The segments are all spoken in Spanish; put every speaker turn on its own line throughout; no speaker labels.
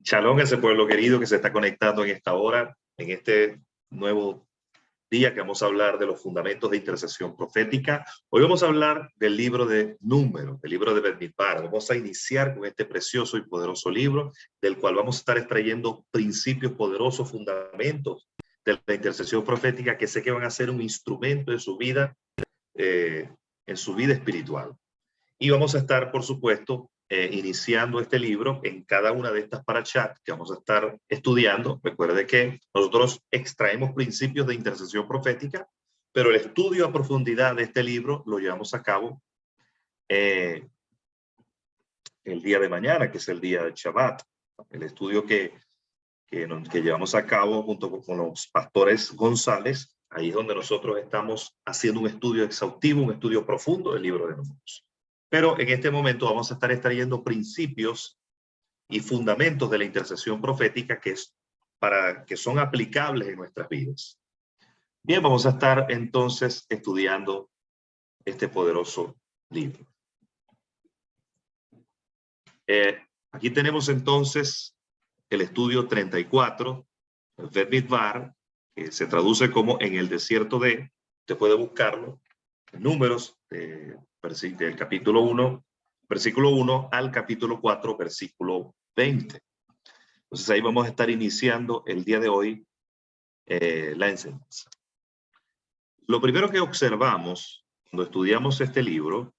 Shalom a ese pueblo querido que se está conectando en esta hora, en este nuevo día que vamos a hablar de los fundamentos de intercesión profética. Hoy vamos a hablar del libro de Números, del libro de Bamidbar. Vamos a iniciar con este precioso y poderoso libro, del cual vamos a estar extrayendo principios poderosos, fundamentos de la intercesión profética que sé que van a ser un instrumento en su vida espiritual. Y vamos a estar, por supuesto, iniciando este libro en cada una de estas parashat que vamos a estar estudiando. Recuerde que nosotros extraemos principios de intercesión profética, pero el estudio a profundidad de este libro lo llevamos a cabo el día de mañana, que es el día de Shabbat. El estudio que llevamos a cabo junto con los pastores González, ahí es donde nosotros estamos haciendo un estudio exhaustivo, un estudio profundo del libro de Números. Pero en este momento vamos a estar extrayendo principios y fundamentos de la intercesión profética que son aplicables en nuestras vidas. Bien, vamos a estar entonces estudiando este poderoso libro. Aquí tenemos entonces el estudio 34, el Bamidbar, que se traduce como en el desierto de, usted puede buscarlo, Números, del capítulo 1, versículo 1 al capítulo 4, versículo 20. Entonces ahí vamos a estar iniciando el día de hoy la enseñanza. Lo primero que observamos cuando estudiamos este libro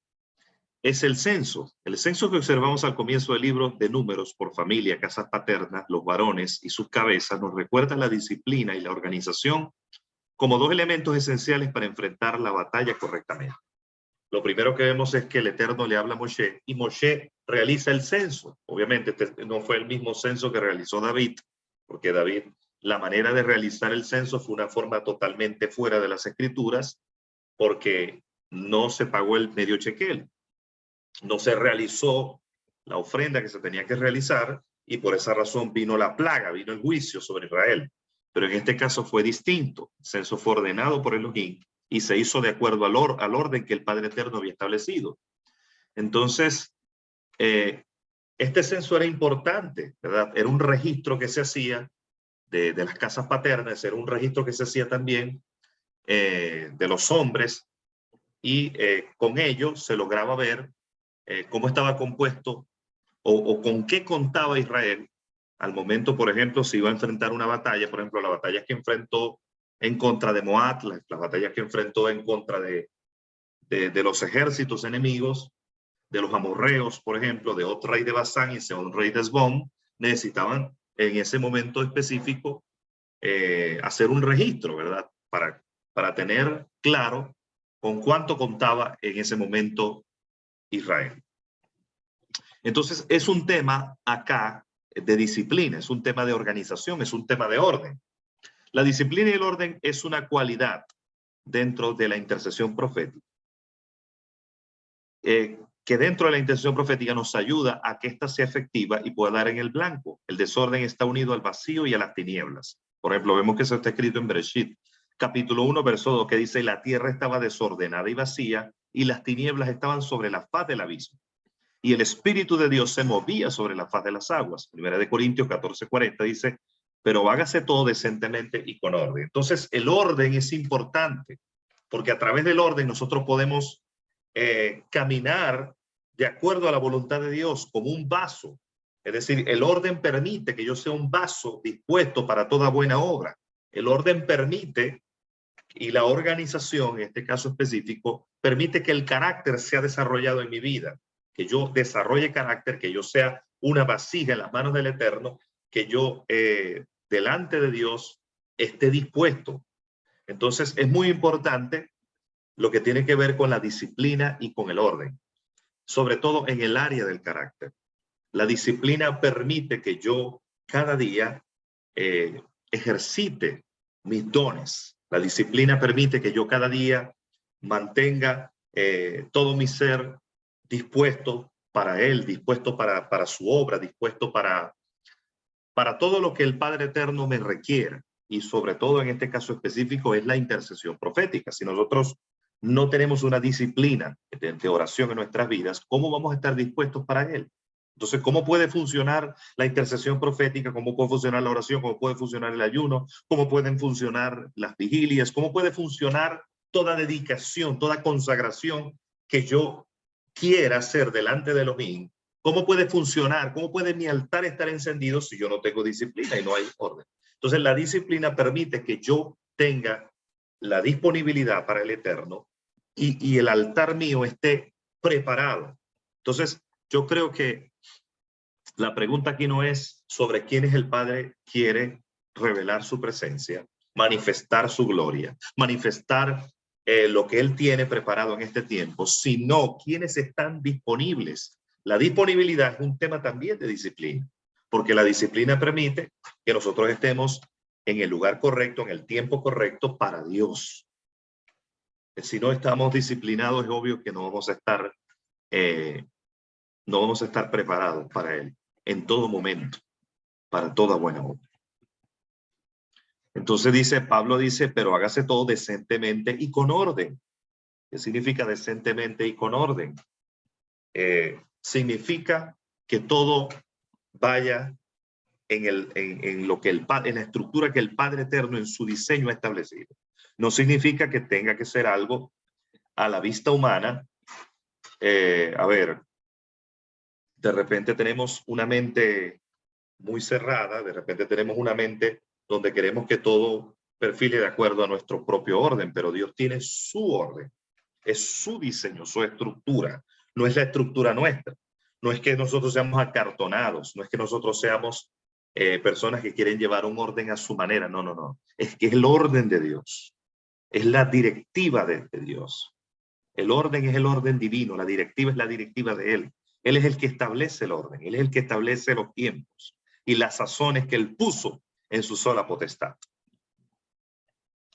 es el censo. El censo que observamos al comienzo del libro de Números por familia, casas paternas, los varones y sus cabezas nos recuerda la disciplina y la organización como dos elementos esenciales para enfrentar la batalla correctamente. Lo primero que vemos es que el Eterno le habla a Moshe y Moshe realiza el censo. Obviamente este no fue el mismo censo que realizó David, porque David, la manera de realizar el censo fue una forma totalmente fuera de las escrituras, porque no se pagó el medio shekel, no se realizó la ofrenda que se tenía que realizar y por esa razón vino la plaga, vino el juicio sobre Israel. Pero en este caso fue distinto. El censo fue ordenado por Elohim y se hizo de acuerdo al orden que el Padre Eterno había establecido. Entonces, este censo era importante, ¿verdad? Era un registro que se hacía de las casas paternas, era un registro que se hacía también de los hombres y con ello se lograba ver cómo estaba compuesto o con qué contaba Israel al momento, por ejemplo, si iba a enfrentar una batalla, por ejemplo, las batallas que enfrentó en contra de Moab, las batallas que enfrentó en contra de los ejércitos enemigos, de los amorreos, por ejemplo, de Og rey de Basán y Sehón rey de Hesbón, necesitaban en ese momento específico hacer un registro, ¿verdad? Para tener claro con cuánto contaba en ese momento Israel. Entonces, es un tema acá de disciplina, es un tema de organización, es un tema de orden. La disciplina y el orden es una cualidad dentro de la intercesión profética. Que dentro de la intercesión profética nos ayuda a que ésta sea efectiva y pueda dar en el blanco. El desorden está unido al vacío y a las tinieblas. Por ejemplo, vemos que eso está escrito en Bereshit, capítulo 1, verso 2, que dice: la tierra estaba desordenada y vacía, y las tinieblas estaban sobre la faz del abismo. Y el Espíritu de Dios se movía sobre la faz de las aguas. Primera de Corintios 14:40 dice: pero hágase todo decentemente y con orden. Entonces, el orden es importante, porque a través del orden nosotros podemos caminar de acuerdo a la voluntad de Dios como un vaso. Es decir, el orden permite que yo sea un vaso dispuesto para toda buena obra. El orden permite, y la organización, en este caso específico, permite que el carácter sea desarrollado en mi vida, que yo desarrolle carácter, que yo sea una vasija en las manos del Eterno, que yo delante de Dios esté dispuesto. Entonces es muy importante lo que tiene que ver con la disciplina y con el orden, sobre todo en el área del carácter. La disciplina permite que yo cada día ejercite mis dones. La disciplina permite que yo cada día mantenga todo mi ser dispuesto para Él, dispuesto para su obra, dispuesto para todo lo que el Padre Eterno me requiere. Y sobre todo en este caso específico es la intercesión profética. Si nosotros no tenemos una disciplina de oración en nuestras vidas, ¿cómo vamos a estar dispuestos para Él? Entonces, ¿cómo puede funcionar la intercesión profética? ¿Cómo puede funcionar la oración? ¿Cómo puede funcionar el ayuno? ¿Cómo pueden funcionar las vigilias? ¿Cómo puede funcionar toda dedicación, toda consagración que yo quiera hacer delante de Elohim? ¿Cómo puede funcionar? ¿Cómo puede mi altar estar encendido si yo no tengo disciplina y no hay orden? Entonces, la disciplina permite que yo tenga la disponibilidad para el Eterno y el altar mío esté preparado. Entonces, yo creo que la pregunta aquí no es sobre quién es el Padre quiere revelar su presencia, manifestar su gloria, manifestar lo que Él tiene preparado en este tiempo, sino quiénes están disponibles. La disponibilidad es un tema también de disciplina, porque la disciplina permite que nosotros estemos en el lugar correcto, en el tiempo correcto para Dios. Si no estamos disciplinados, es obvio que no vamos a estar preparados para Él en todo momento, para toda buena obra. Entonces Pablo dice, pero hágase todo decentemente y con orden. ¿Qué significa decentemente y con orden? Significa que todo vaya en lo que en la estructura que el Padre Eterno en su diseño ha establecido. No significa que tenga que ser algo a la vista humana. A ver, de repente tenemos una mente muy cerrada, de repente tenemos una mente donde queremos que todo perfile de acuerdo a nuestro propio orden, pero Dios tiene su orden, es su diseño, su estructura, no es la estructura nuestra. No es que nosotros seamos acartonados, no es que nosotros seamos personas que quieren llevar un orden a su manera, no, no, no. Es que es el orden de Dios, es la directiva de Dios. El orden es el orden divino, la directiva es la directiva de Él. Él es el que establece el orden, Él es el que establece los tiempos y las sazones que Él puso en su sola potestad.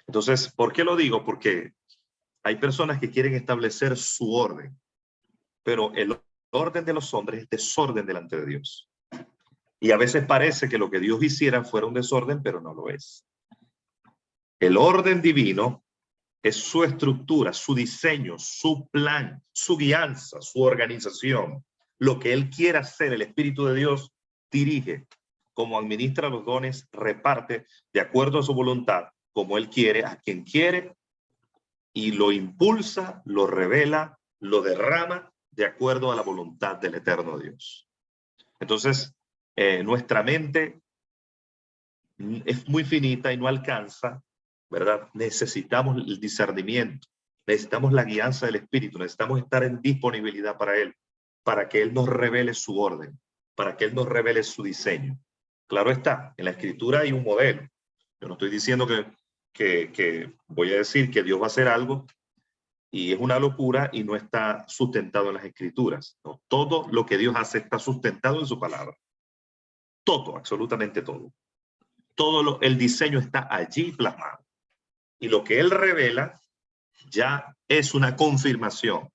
Entonces, ¿por qué lo digo? Porque hay personas que quieren establecer su orden, pero el orden de los hombres es desorden delante de Dios. Y a veces parece que lo que Dios hiciera fuera un desorden, pero no lo es. El orden divino es su estructura, su diseño, su plan, su guianza, su organización. Lo que Él quiere hacer, el Espíritu de Dios dirige, como administra los dones, reparte de acuerdo a su voluntad, como Él quiere, a quien quiere, y lo impulsa, lo revela, lo derrama de acuerdo a la voluntad del eterno Dios. Entonces, nuestra mente es muy finita y no alcanza, ¿verdad? Necesitamos el discernimiento, necesitamos la guianza del Espíritu, necesitamos estar en disponibilidad para Él, para que Él nos revele su orden, para que Él nos revele su diseño. Claro está, en la Escritura hay un modelo. Yo no estoy diciendo que voy a decir que Dios va a hacer algo y es una locura y no está sustentado en las Escrituras. No, todo lo que Dios hace está sustentado en su palabra. Todo, absolutamente todo. El diseño está allí plasmado. Y lo que Él revela ya es una confirmación.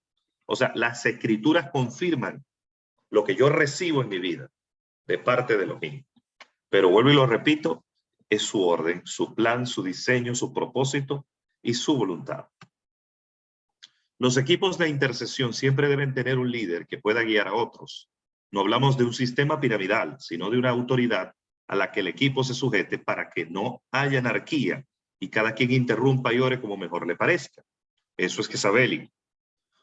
O sea, las Escrituras confirman lo que yo recibo en mi vida de parte de Elohim. Pero vuelvo y lo repito, es su orden, su plan, su diseño, su propósito y su voluntad. Los equipos de intercesión siempre deben tener un líder que pueda guiar a otros. No hablamos de un sistema piramidal, sino de una autoridad a la que el equipo se sujete para que no haya anarquía y cada quien interrumpa y ore como mejor le parezca. Eso es Jezabelic.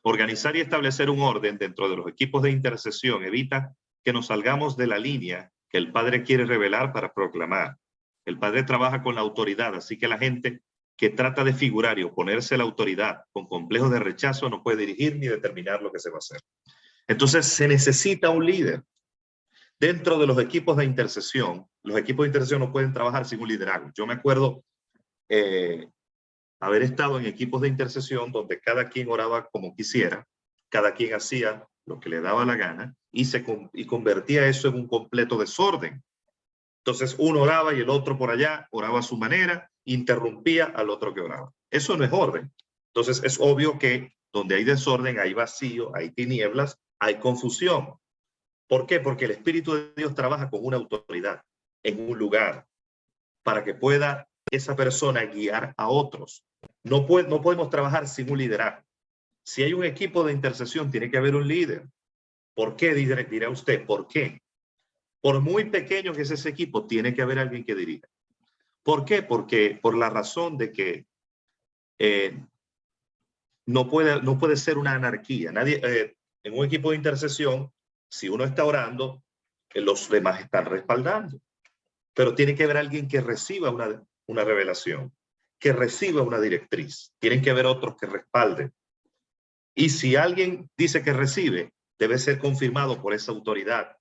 Organizar y establecer un orden dentro de los equipos de intercesión evita que nos salgamos de la línea que el Padre quiere revelar para proclamar. El Padre trabaja con la autoridad, así que la gente que trata de figurar y oponerse a la autoridad con complejos de rechazo no puede dirigir ni determinar lo que se va a hacer. Entonces se necesita un líder. Dentro de los equipos de intercesión no pueden trabajar sin un liderazgo. Yo me acuerdo haber estado en equipos de intercesión donde cada quien oraba como quisiera, cada quien hacía lo que le daba la gana y convertía eso en un completo desorden. Entonces uno oraba y el otro por allá oraba a su manera, interrumpía al otro que oraba. Eso no es orden. Entonces es obvio que donde hay desorden, hay vacío, hay tinieblas, hay confusión. ¿Por qué? Porque el Espíritu de Dios trabaja con una autoridad en un lugar para que pueda esa persona guiar a otros. No podemos trabajar sin un liderazgo. Si hay un equipo de intercesión, tiene que haber un líder. ¿Por qué? Dirá usted, ¿por qué? Por muy pequeño que es ese equipo, tiene que haber alguien que dirija. ¿Por qué? Porque por la razón de que no puede ser una anarquía. Nadie, en un equipo de intercesión, si uno está orando, los demás están respaldando. Pero tiene que haber alguien que reciba una revelación, que reciba una directriz. Tienen que haber otros que respalden. Y si alguien dice que recibe, debe ser confirmado por esa autoridad.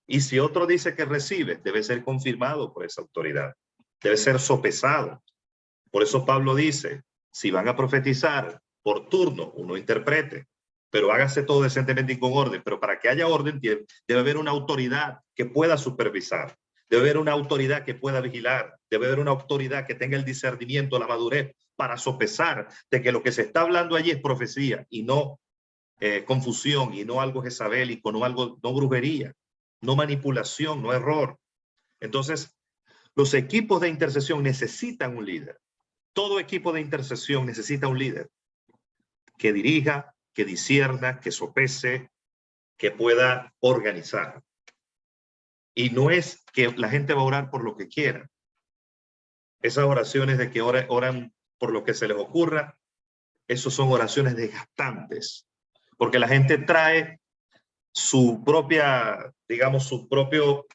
Y si otro dice que recibe, debe ser confirmado por esa autoridad. Debe ser sopesado. Por eso Pablo dice, si van a profetizar por turno, uno interprete, pero hágase todo decentemente y con orden. Pero para que haya orden, debe haber una autoridad que pueda supervisar. Debe haber una autoridad que pueda vigilar. Debe haber una autoridad que tenga el discernimiento, la madurez para sopesar de que lo que se está hablando allí es profecía y no confusión, y no algo jezabélico, no brujería, no manipulación, no error. Entonces, los equipos de intercesión necesitan un líder. Todo equipo de intercesión necesita un líder que dirija, que discierna, que sopese, que pueda organizar. Y no es que la gente va a orar por lo que quiera. Esas oraciones de que oran por lo que se les ocurra, esos son oraciones desgastantes, porque la gente trae su propia, digamos, su propio,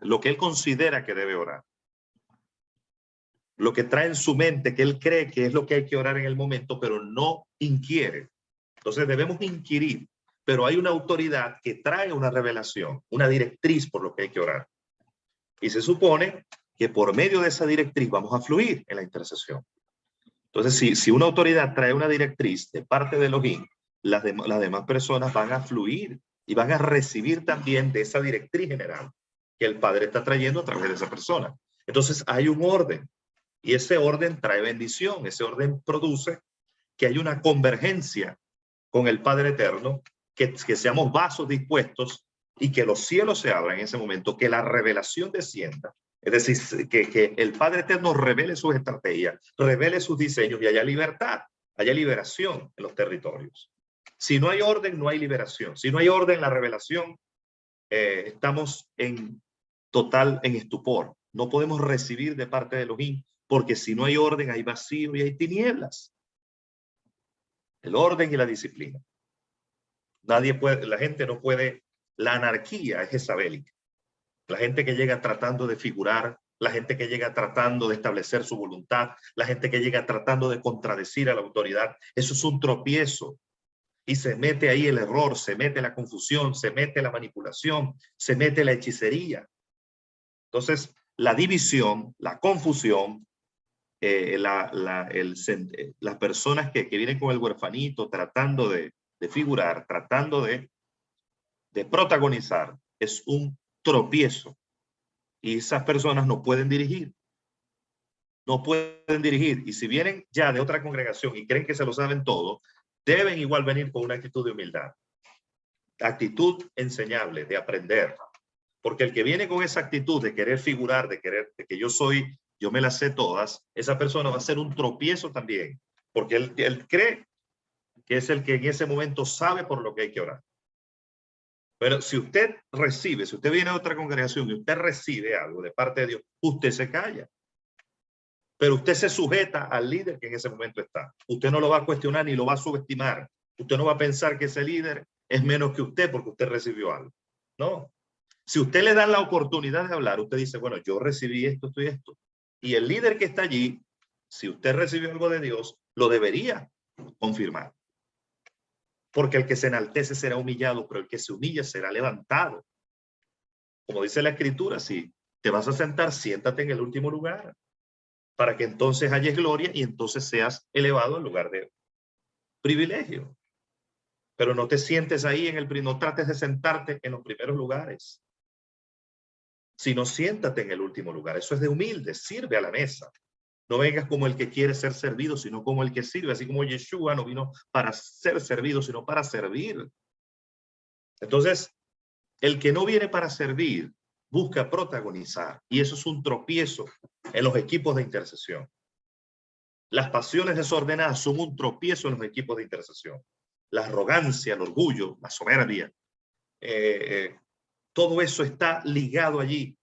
lo que él considera que debe orar. Lo que trae en su mente, que él cree que es lo que hay que orar en el momento, pero no inquiere. Entonces debemos inquirir, pero hay una autoridad que trae una revelación, una directriz por lo que hay que orar. Y se supone que por medio de esa directriz vamos a fluir en la intercesión. Entonces, si una autoridad trae una directriz de parte de Elohim, las demás personas van a fluir y van a recibir también de esa directriz general que el Padre está trayendo a través de esa persona. Entonces hay un orden. Y ese orden trae bendición, ese orden produce que hay una convergencia con el Padre Eterno, que seamos vasos dispuestos y que los cielos se abran en ese momento, que la revelación descienda. Es decir, que el Padre Eterno revele sus estrategias, revele sus diseños y haya libertad, haya liberación en los territorios. Si no hay orden, no hay liberación. Si no hay orden, la revelación, estamos en estupor. No podemos recibir de parte de Elohim, porque si no hay orden, hay vacío y hay tinieblas. El orden y la disciplina. Nadie puede, la gente no puede, la anarquía es jezabélica. La gente que llega tratando de figurar, la gente que llega tratando de establecer su voluntad, la gente que llega tratando de contradecir a la autoridad, eso es un tropiezo. Y se mete ahí el error, se mete la confusión, se mete la manipulación, se mete la hechicería. Entonces, la división, la confusión, las personas que vienen con el huerfanito tratando de figurar, tratando de protagonizar, es un tropiezo. Y esas personas no pueden dirigir. No pueden dirigir. Y si vienen ya de otra congregación y creen que se lo saben todo, deben igual venir con una actitud de humildad. Actitud enseñable, de aprender. Porque el que viene con esa actitud de querer figurar, de que yo me las sé todas, esa persona va a ser un tropiezo también. Porque él cree que es el que en ese momento sabe por lo que hay que orar. Pero si usted viene a otra congregación y usted recibe algo de parte de Dios, usted se calla. Pero usted se sujeta al líder que en ese momento está. Usted no lo va a cuestionar ni lo va a subestimar. Usted no va a pensar que ese líder es menos que usted porque usted recibió algo. No. Si usted le da la oportunidad de hablar, usted dice, bueno, yo recibí esto, esto y esto. Y el líder que está allí, si usted recibió algo de Dios, lo debería confirmar. Porque el que se enaltece será humillado, pero el que se humilla será levantado. Como dice la Escritura, si te vas a sentar, siéntate en el último lugar, para que entonces halles gloria y entonces seas elevado en lugar de privilegio. Pero no te sientes ahí no trates de sentarte en los primeros lugares, sino siéntate en el último lugar. Eso es de humilde, sirve a la mesa. No vengas como el que quiere ser servido, sino como el que sirve, así como Yeshua no vino para ser servido, sino para servir. Entonces, el que no viene para servir, busca protagonizar, y eso es un tropiezo en los equipos de intercesión. Las pasiones desordenadas son un tropiezo en los equipos de intercesión. la arrogancia, el orgullo, la soberbia. Todo eso está ligado allí.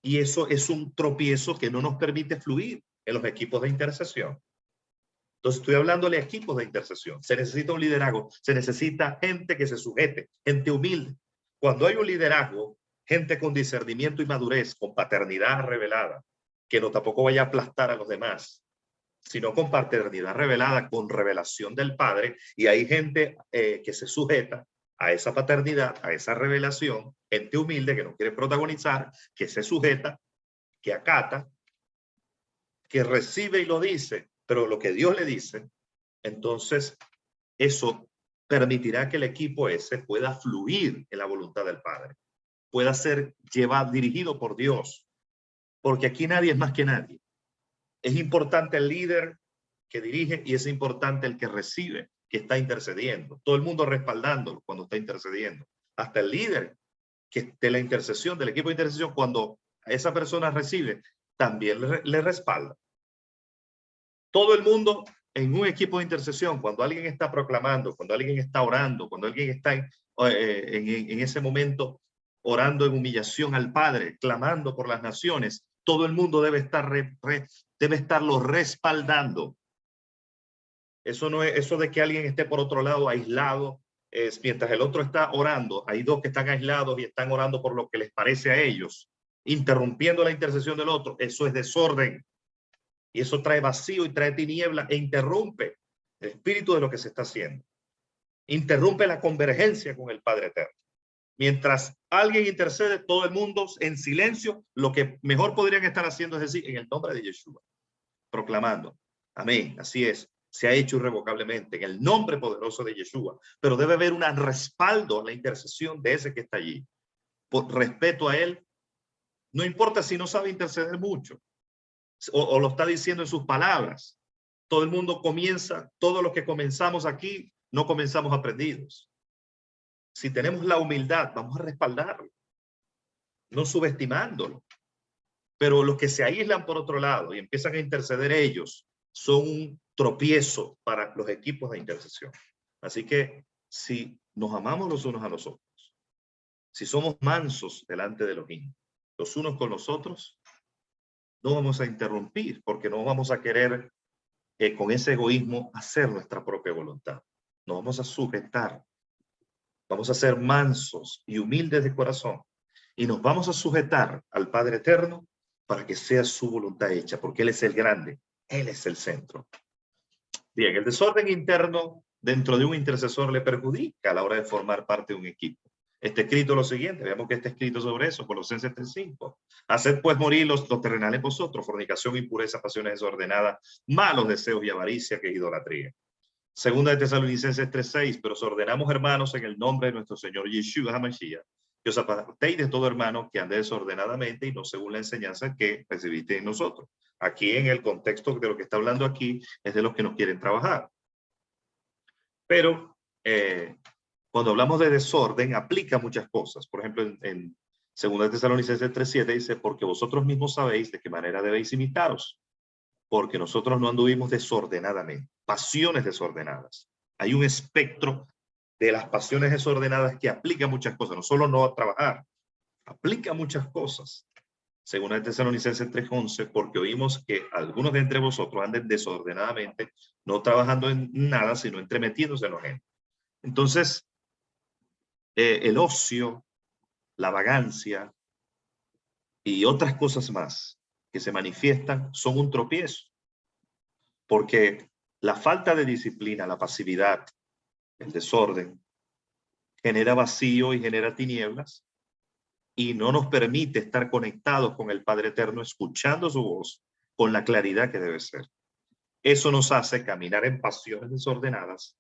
Y eso es un tropiezo que no nos permite fluir en los equipos de intercesión. Entonces estoy hablándole a equipos de intercesión. Se necesita un liderazgo, se necesita gente que se sujete, gente humilde. Cuando hay un liderazgo, gente con discernimiento y madurez, con paternidad revelada, que no tampoco vaya a aplastar a los demás, sino con paternidad revelada, con revelación del Padre, y hay gente que se sujeta a esa paternidad, a esa revelación, gente humilde que no quiere protagonizar, que se sujeta, que acata, que recibe y lo dice, pero lo que Dios le dice, entonces eso permitirá que el equipo ese pueda fluir en la voluntad del Padre, pueda ser llevado, dirigido por Dios, porque aquí nadie es más que nadie. Es importante el líder que dirige y es importante el que recibe, que está intercediendo. Todo el mundo respaldándolo cuando está intercediendo. Hasta el líder que de la intercesión, del equipo de intercesión, cuando esa persona recibe, también le respalda. Todo el mundo en un equipo de intercesión, cuando alguien está proclamando, cuando alguien está orando, cuando alguien está en ese momento orando en humillación al Padre, clamando por las naciones, todo el mundo debe estarlo respaldando. Eso no es eso de que alguien esté por otro lado aislado, es mientras el otro está orando, hay dos que están aislados y están orando por lo que les parece a ellos, interrumpiendo la intercesión del otro. Eso es desorden. Y eso trae vacío y trae tiniebla e interrumpe el espíritu de lo que se está haciendo. Interrumpe la convergencia con el Padre Eterno. Mientras alguien intercede, todo el mundo en silencio, lo que mejor podrían estar haciendo es decir, en el nombre de Yeshua, proclamando. Amén, así es. Se ha hecho irrevocablemente en el nombre poderoso de Yeshua. Pero debe haber un respaldo a la intercesión de ese que está allí. Por respeto a él, no importa si no sabe interceder mucho. O lo está diciendo en sus palabras. Todo el mundo comienza, todos los que comenzamos aquí, no comenzamos aprendidos. Si tenemos la humildad, vamos a respaldarlo, no subestimándolo. Pero los que se aíslan por otro lado y empiezan a interceder ellos, son un tropiezo para los equipos de intercesión. Así que si nos amamos los unos a los otros, si somos mansos delante de los unos con los otros, no vamos a interrumpir porque no vamos a querer con ese egoísmo hacer nuestra propia voluntad. Nos vamos a sujetar. Vamos a ser mansos y humildes de corazón. Y nos vamos a sujetar al Padre Eterno para que sea su voluntad hecha, porque Él es el grande. Él es el centro. Bien, el desorden interno dentro de un intercesor le perjudica a la hora de formar parte de un equipo. Está escrito lo siguiente, veamos que está escrito sobre eso, Colosenses 3:5. Haced pues morir los terrenales en vosotros, fornicación, impureza, pasiones desordenadas, malos deseos y avaricia, que es idolatría. Segunda de Tesalonicenses 3:6, pero os ordenamos, hermanos, en el nombre de nuestro Señor Yeshua HaMashiach, que os apartéis de todo hermano que ande desordenadamente y no según la enseñanza que recibiste en nosotros. Aquí en el contexto de lo que está hablando aquí es de los que no quieren trabajar. Pero cuando hablamos de desorden, aplica muchas cosas. Por ejemplo, en 2 Tesalonicenses 3:7 dice, porque vosotros mismos sabéis de qué manera debéis imitaros, porque nosotros no anduvimos desordenadamente, pasiones desordenadas. Hay un espectro de las pasiones desordenadas que aplica muchas cosas, no solo no a trabajar, aplica muchas cosas. 2 Tesalonicenses 3:11, porque oímos que algunos de entre vosotros anden desordenadamente, no trabajando en nada, sino entremetiéndose en lo ajeno. Entonces, el ocio, la vagancia y otras cosas más que se manifiestan son un tropiezo. Porque la falta de disciplina, la pasividad, el desorden, genera vacío y genera tinieblas y no nos permite estar conectados con el Padre Eterno, escuchando su voz con la claridad que debe ser. Eso nos hace caminar en pasiones desordenadas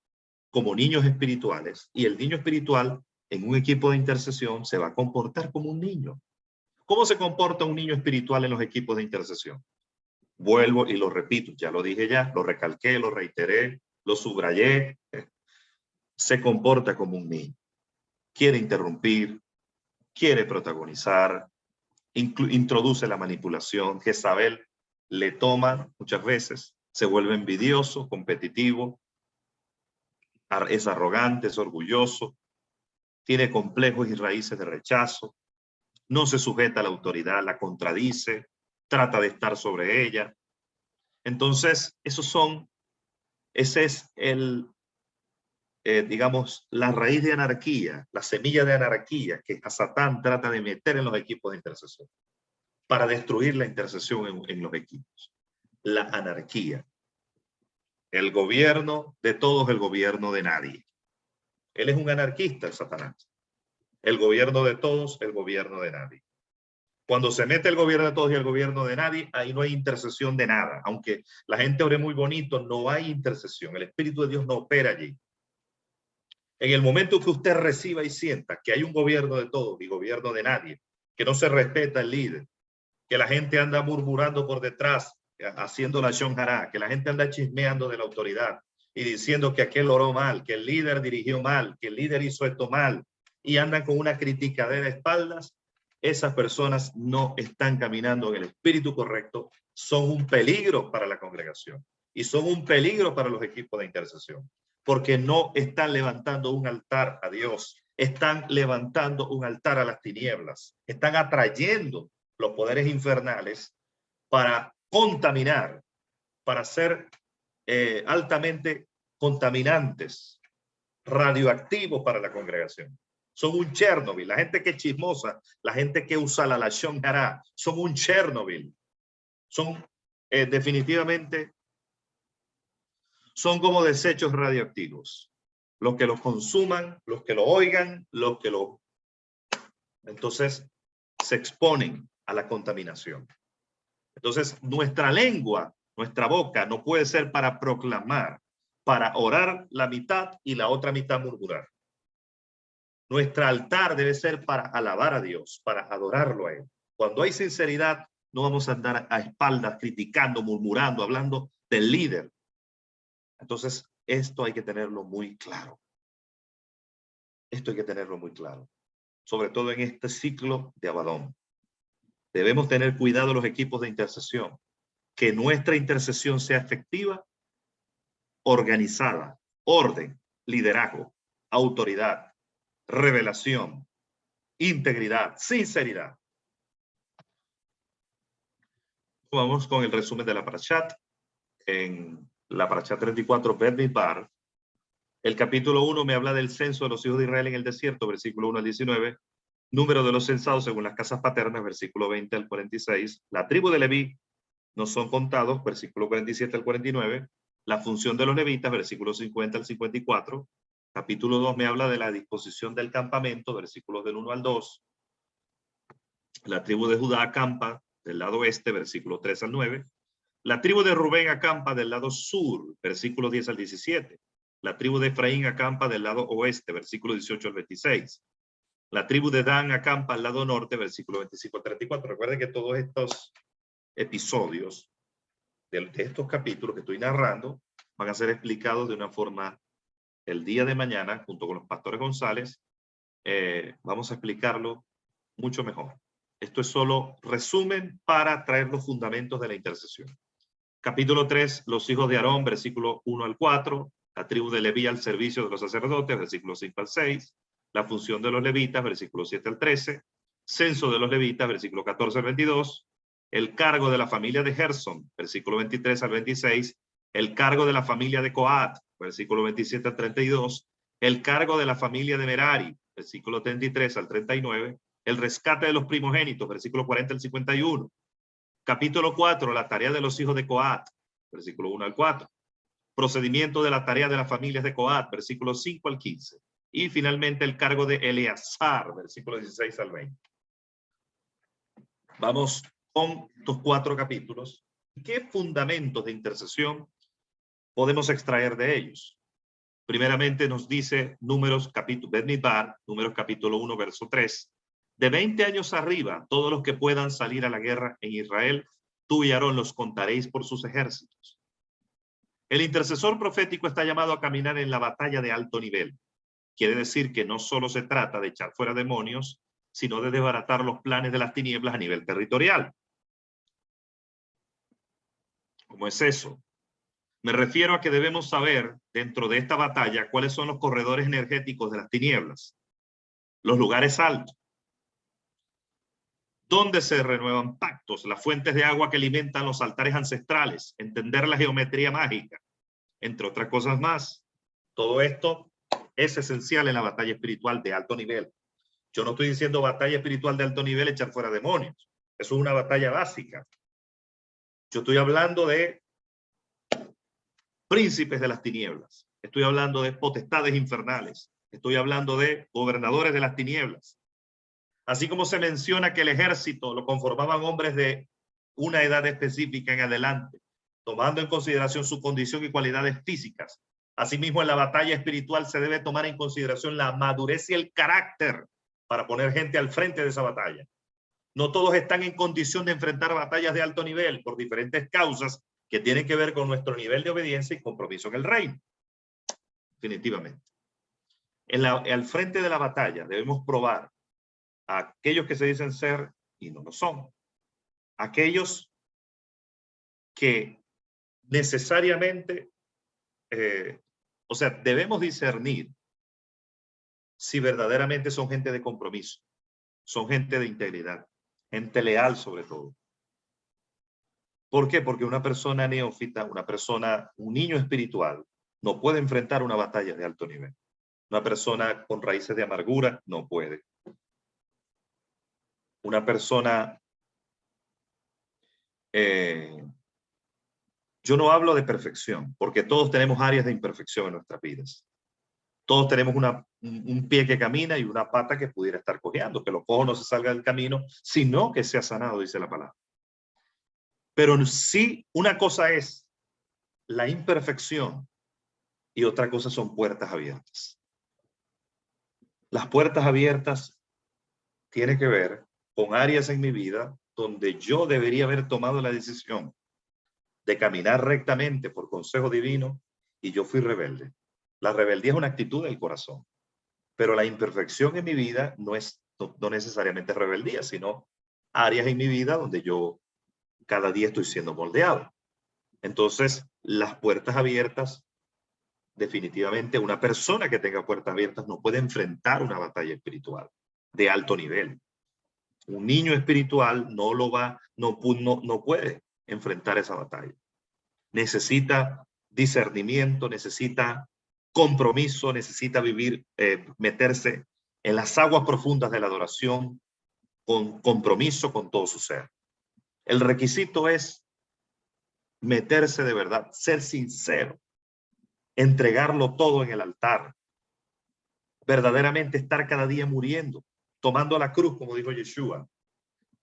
como niños espirituales, y el niño espiritual en un equipo de intercesión se va a comportar como un niño. ¿Cómo se comporta un niño espiritual en los equipos de intercesión? Vuelvo y lo repito, ya lo dije ya, lo recalqué, lo reiteré, lo subrayé. Se comporta como un niño. Quiere interrumpir, quiere protagonizar, introduce la manipulación. Jezabel le toma muchas veces, se vuelve envidioso, competitivo, es arrogante, es orgulloso, tiene complejos y raíces de rechazo, no se sujeta a la autoridad, la contradice, trata de estar sobre ella. Entonces, ese es digamos, la raíz de anarquía, la semilla de anarquía que a Satán trata de meter en los equipos de intercesión para destruir la intercesión en los equipos. La anarquía. El gobierno de todos, el gobierno de nadie. Él es un anarquista, el Satanás. El gobierno de todos, el gobierno de nadie. Cuando se mete el gobierno de todos y el gobierno de nadie, ahí no hay intercesión de nada. Aunque la gente ore muy bonito, no hay intercesión. El Espíritu de Dios no opera allí. En el momento que usted reciba y sienta que hay un gobierno de todos y gobierno de nadie, que no se respeta el líder, que la gente anda murmurando por detrás, haciendo la shonjara, que la gente anda chismeando de la autoridad y diciendo que aquel oró mal, que el líder dirigió mal, que el líder hizo esto mal, y andan con una criticadera de espaldas, esas personas no están caminando en el espíritu correcto, son un peligro para la congregación y son un peligro para los equipos de intercesión, porque no están levantando un altar a Dios, están levantando un altar a las tinieblas, están atrayendo los poderes infernales para contaminar, para ser altamente contaminantes, radioactivos para la congregación. Son un Chernobyl. La gente que es chismosa, la gente que usa la lashon hara, son un Chernobyl. Son definitivamente, son como desechos radioactivos. Los que lo consuman, los que lo oigan, los que lo... Entonces se exponen a la contaminación. Entonces nuestra lengua, nuestra boca no puede ser para proclamar, para orar la mitad y la otra mitad murmurar. Nuestro altar debe ser para alabar a Dios, para adorarlo a Él. Cuando hay sinceridad, no vamos a andar a espaldas criticando, murmurando, hablando del líder. Entonces, esto hay que tenerlo muy claro. Esto hay que tenerlo muy claro. Sobre todo en este ciclo de Abadón. Debemos tener cuidado los equipos de intercesión. Que nuestra intercesión sea efectiva, organizada, orden, liderazgo, autoridad, revelación, integridad, sinceridad. Vamos con el resumen de la Parashat. En la Parashat 34, Bet Midbar, el capítulo 1 me habla del censo de los hijos de Israel en el desierto, versículo 1 al 19, número de los censados según las casas paternas, versículo 20 al 46, la tribu de Leví no son contados, versículo 47 al 49, la función de los levitas, versículo 50 al 54, capítulo 2 me habla de la disposición del campamento, versículos del 1 al 2, la tribu de Judá acampa del lado oeste, versículo 3 al 9, la tribu de Rubén acampa del lado sur, versículo 10 al 17, la tribu de Efraín acampa del lado oeste, versículo 18 al 26, la tribu de Dan acampa al lado norte, versículo 25 al 34. Recuerden que todos estos episodios de estos capítulos que estoy narrando van a ser explicados de una forma el día de mañana junto con los pastores González. Vamos a explicarlo mucho mejor. Esto es solo resumen para traer los fundamentos de la intercesión. Capítulo 3, los hijos de Aarón, versículo 1 al 4, la tribu de Leví al servicio de los sacerdotes, versículo 5 al 6, la función de los levitas, versículo 7 al 13, censo de los levitas, versículo 14 al 22, el cargo de la familia de Gerson, versículo 23 al 26, el cargo de la familia de Coat, versículo 27 al 32, el cargo de la familia de Merari, versículo 33 al 39, el rescate de los primogénitos, versículo 40 al 51, capítulo 4, la tarea de los hijos de Coat, versículo 1 al 4, procedimiento de la tarea de las familias de Coat, versículo 5 al 15, y finalmente el cargo de Eleazar, versículo 16 al 20. Vamos con estos 4 capítulos. ¿Qué fundamentos de intercesión podemos extraer de ellos? Primeramente nos dice Números capítulo, Bet Midbar, Números capítulo 1, verso 3. De 20 años arriba, todos los que puedan salir a la guerra en Israel, tú y Aarón los contaréis por sus ejércitos. El intercesor profético está llamado a caminar en la batalla de alto nivel. Quiere decir que no solo se trata de echar fuera demonios, sino de desbaratar los planes de las tinieblas a nivel territorial. ¿Cómo es eso? Me refiero a que debemos saber dentro de esta batalla cuáles son los corredores energéticos de las tinieblas, los lugares altos, donde se renuevan pactos, las fuentes de agua que alimentan los altares ancestrales, entender la geometría mágica, entre otras cosas más. Todo esto es esencial en la batalla espiritual de alto nivel. Yo no estoy diciendo batalla espiritual de alto nivel, echar fuera demonios. Eso es una batalla básica. Yo estoy hablando de príncipes de las tinieblas. Estoy hablando de potestades infernales. Estoy hablando de gobernadores de las tinieblas. Así como se menciona que el ejército lo conformaban hombres de una edad específica en adelante, tomando en consideración su condición y cualidades físicas. Asimismo, en la batalla espiritual se debe tomar en consideración la madurez y el carácter para poner gente al frente de esa batalla. No todos están en condición de enfrentar batallas de alto nivel por diferentes causas que tienen que ver con nuestro nivel de obediencia y compromiso en el reino. Definitivamente. Al frente de la batalla debemos probar a aquellos que se dicen ser y no lo son. Aquellos que necesariamente, o sea, debemos discernir si verdaderamente son gente de compromiso, son gente de integridad, gente leal sobre todo. ¿Por qué? Porque una persona neófita, un niño espiritual, no puede enfrentar una batalla de alto nivel. Una persona con raíces de amargura no puede. Una persona... yo no hablo de perfección, porque todos tenemos áreas de imperfección en nuestras vidas. Todos tenemos un pie que camina y una pata que pudiera estar cojeando, que lo cojo no se salga del camino, sino que sea sanado, dice la palabra. Pero sí, una cosa es la imperfección y otra cosa son puertas abiertas. Las puertas abiertas tienen que ver con áreas en mi vida donde yo debería haber tomado la decisión de caminar rectamente por consejo divino y yo fui rebelde. La rebeldía es una actitud del corazón, pero la imperfección en mi vida no es no necesariamente rebeldía, sino áreas en mi vida donde yo cada día estoy siendo moldeado. Entonces, las puertas abiertas, definitivamente una persona que tenga puertas abiertas no puede enfrentar una batalla espiritual de alto nivel. Un niño espiritual no puede enfrentar esa batalla. Necesita discernimiento, necesita compromiso, necesita vivir, meterse en las aguas profundas de la adoración con compromiso con todo su ser. El requisito es meterse de verdad, ser sincero, entregarlo todo en el altar, verdaderamente estar cada día muriendo, tomando la cruz, como dijo Yeshua,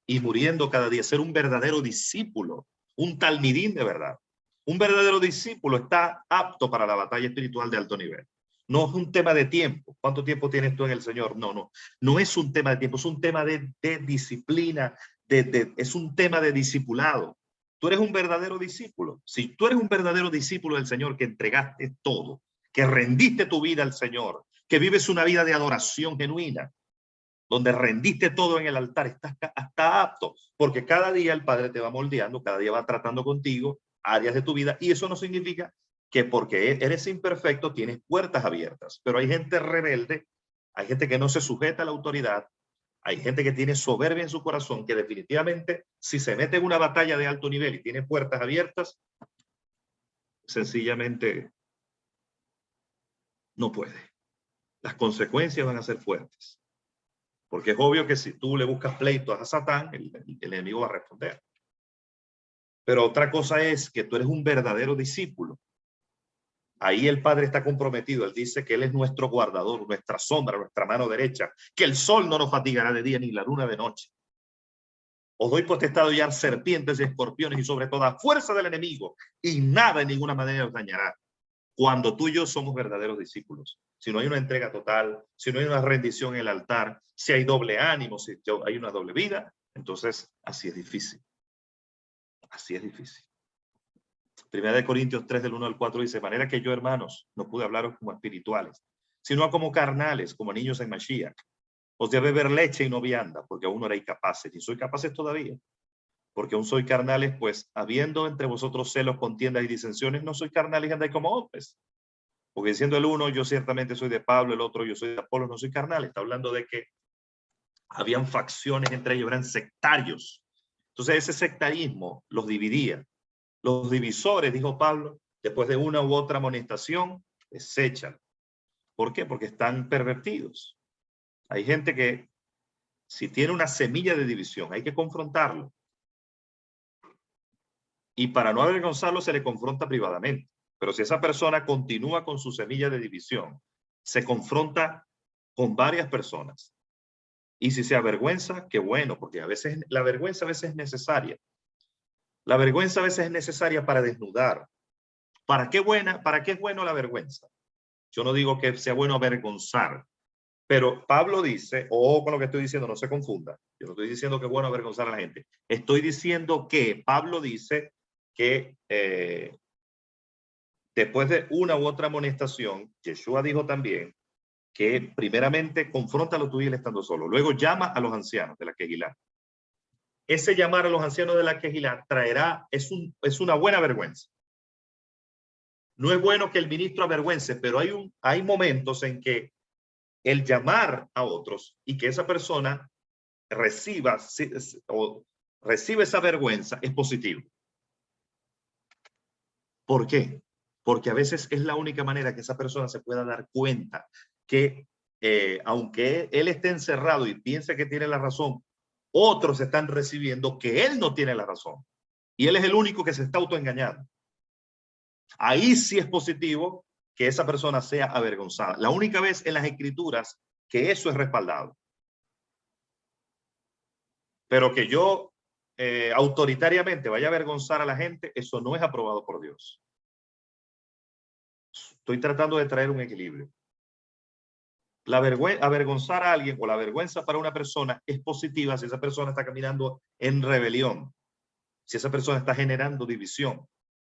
y muriendo cada día, ser un verdadero discípulo, un talmidín de verdad. Un verdadero discípulo está apto para la batalla espiritual de alto nivel. No es un tema de tiempo. ¿Cuánto tiempo tienes tú en el Señor? No es un tema de tiempo, es un tema de disciplina, es un tema de discipulado. Tú eres un verdadero discípulo. Si tú eres un verdadero discípulo del Señor, que entregaste todo, que rendiste tu vida al Señor, que vives una vida de adoración genuina, donde rendiste todo en el altar, estás apto, porque cada día el Padre te va moldeando, cada día va tratando contigo áreas de tu vida, y eso no significa que porque eres imperfecto tienes puertas abiertas, pero hay gente rebelde, hay gente que no se sujeta a la autoridad, hay gente que tiene soberbia en su corazón, que definitivamente si se mete en una batalla de alto nivel y tiene puertas abiertas, sencillamente no puede. Las consecuencias van a ser fuertes. Porque es obvio que si tú le buscas pleitos a Satán, el enemigo va a responder. Pero otra cosa es que tú eres un verdadero discípulo. Ahí el Padre está comprometido. Él dice que Él es nuestro guardador, nuestra sombra, nuestra mano derecha, que el sol no nos fatigará de día ni la luna de noche. Os doy potestad de hollar serpientes y escorpiones y sobre toda fuerza del enemigo, y nada en ninguna manera os dañará. Cuando tú y yo somos verdaderos discípulos, si no hay una entrega total, si no hay una rendición en el altar, si hay doble ánimo, si hay una doble vida, entonces así es difícil. Así es difícil. Primera de Corintios 3 del 1 al 4 dice, de manera que yo, hermanos, no pude hablaros como espirituales, sino como carnales, como niños en Mashiach. Os de beber leche y no vianda, porque aún no erais capaces, y soy capaces todavía. Porque aún soy carnales, pues habiendo entre vosotros celos, contiendas y disensiones, no soy carnales y andáis como hombres. Porque diciendo el uno, yo ciertamente soy de Pablo, el otro, yo soy de Apolo, no soy carnal. Está hablando de que habían facciones entre ellos, eran sectarios. Entonces ese sectarismo los dividía. Los divisores, dijo Pablo, después de una u otra amonestación, desechan. ¿Por qué? Porque están pervertidos. Hay gente que, si tiene una semilla de división, hay que confrontarlo. Y para no avergonzarlo, se le confronta privadamente. Pero si esa persona continúa con su semilla de división, se confronta con varias personas. Y si se avergüenza, qué bueno, porque a veces la vergüenza a veces es necesaria. La vergüenza a veces es necesaria para desnudar. ¿Para qué es bueno la vergüenza? Yo no digo que sea bueno avergonzar, pero Pablo dice, con lo que estoy diciendo, no se confunda. Yo no estoy diciendo que es bueno avergonzar a la gente. Estoy diciendo que Pablo dice que después de una u otra amonestación, Yeshua dijo también que primeramente confronta lo tuyo él estando solo. Luego llama a los ancianos de la Quejilá. Ese llamar a los ancianos de la Quejilá traerá, es una buena vergüenza. No es bueno que el ministro avergüence, pero hay momentos en que el llamar a otros y que esa persona recibe esa vergüenza es positivo. ¿Por qué? Porque a veces es la única manera que esa persona se pueda dar cuenta que aunque él esté encerrado y piense que tiene la razón, otros están recibiendo que él no tiene la razón. Y él es el único que se está autoengañando. Ahí sí es positivo que esa persona sea avergonzada. La única vez en las escrituras que eso es respaldado. Pero que yo autoritariamente vaya a avergonzar a la gente, eso no es aprobado por Dios. Estoy tratando de traer un equilibrio. Avergonzar a alguien o la vergüenza para una persona es positiva si esa persona está caminando en rebelión, si esa persona está generando división.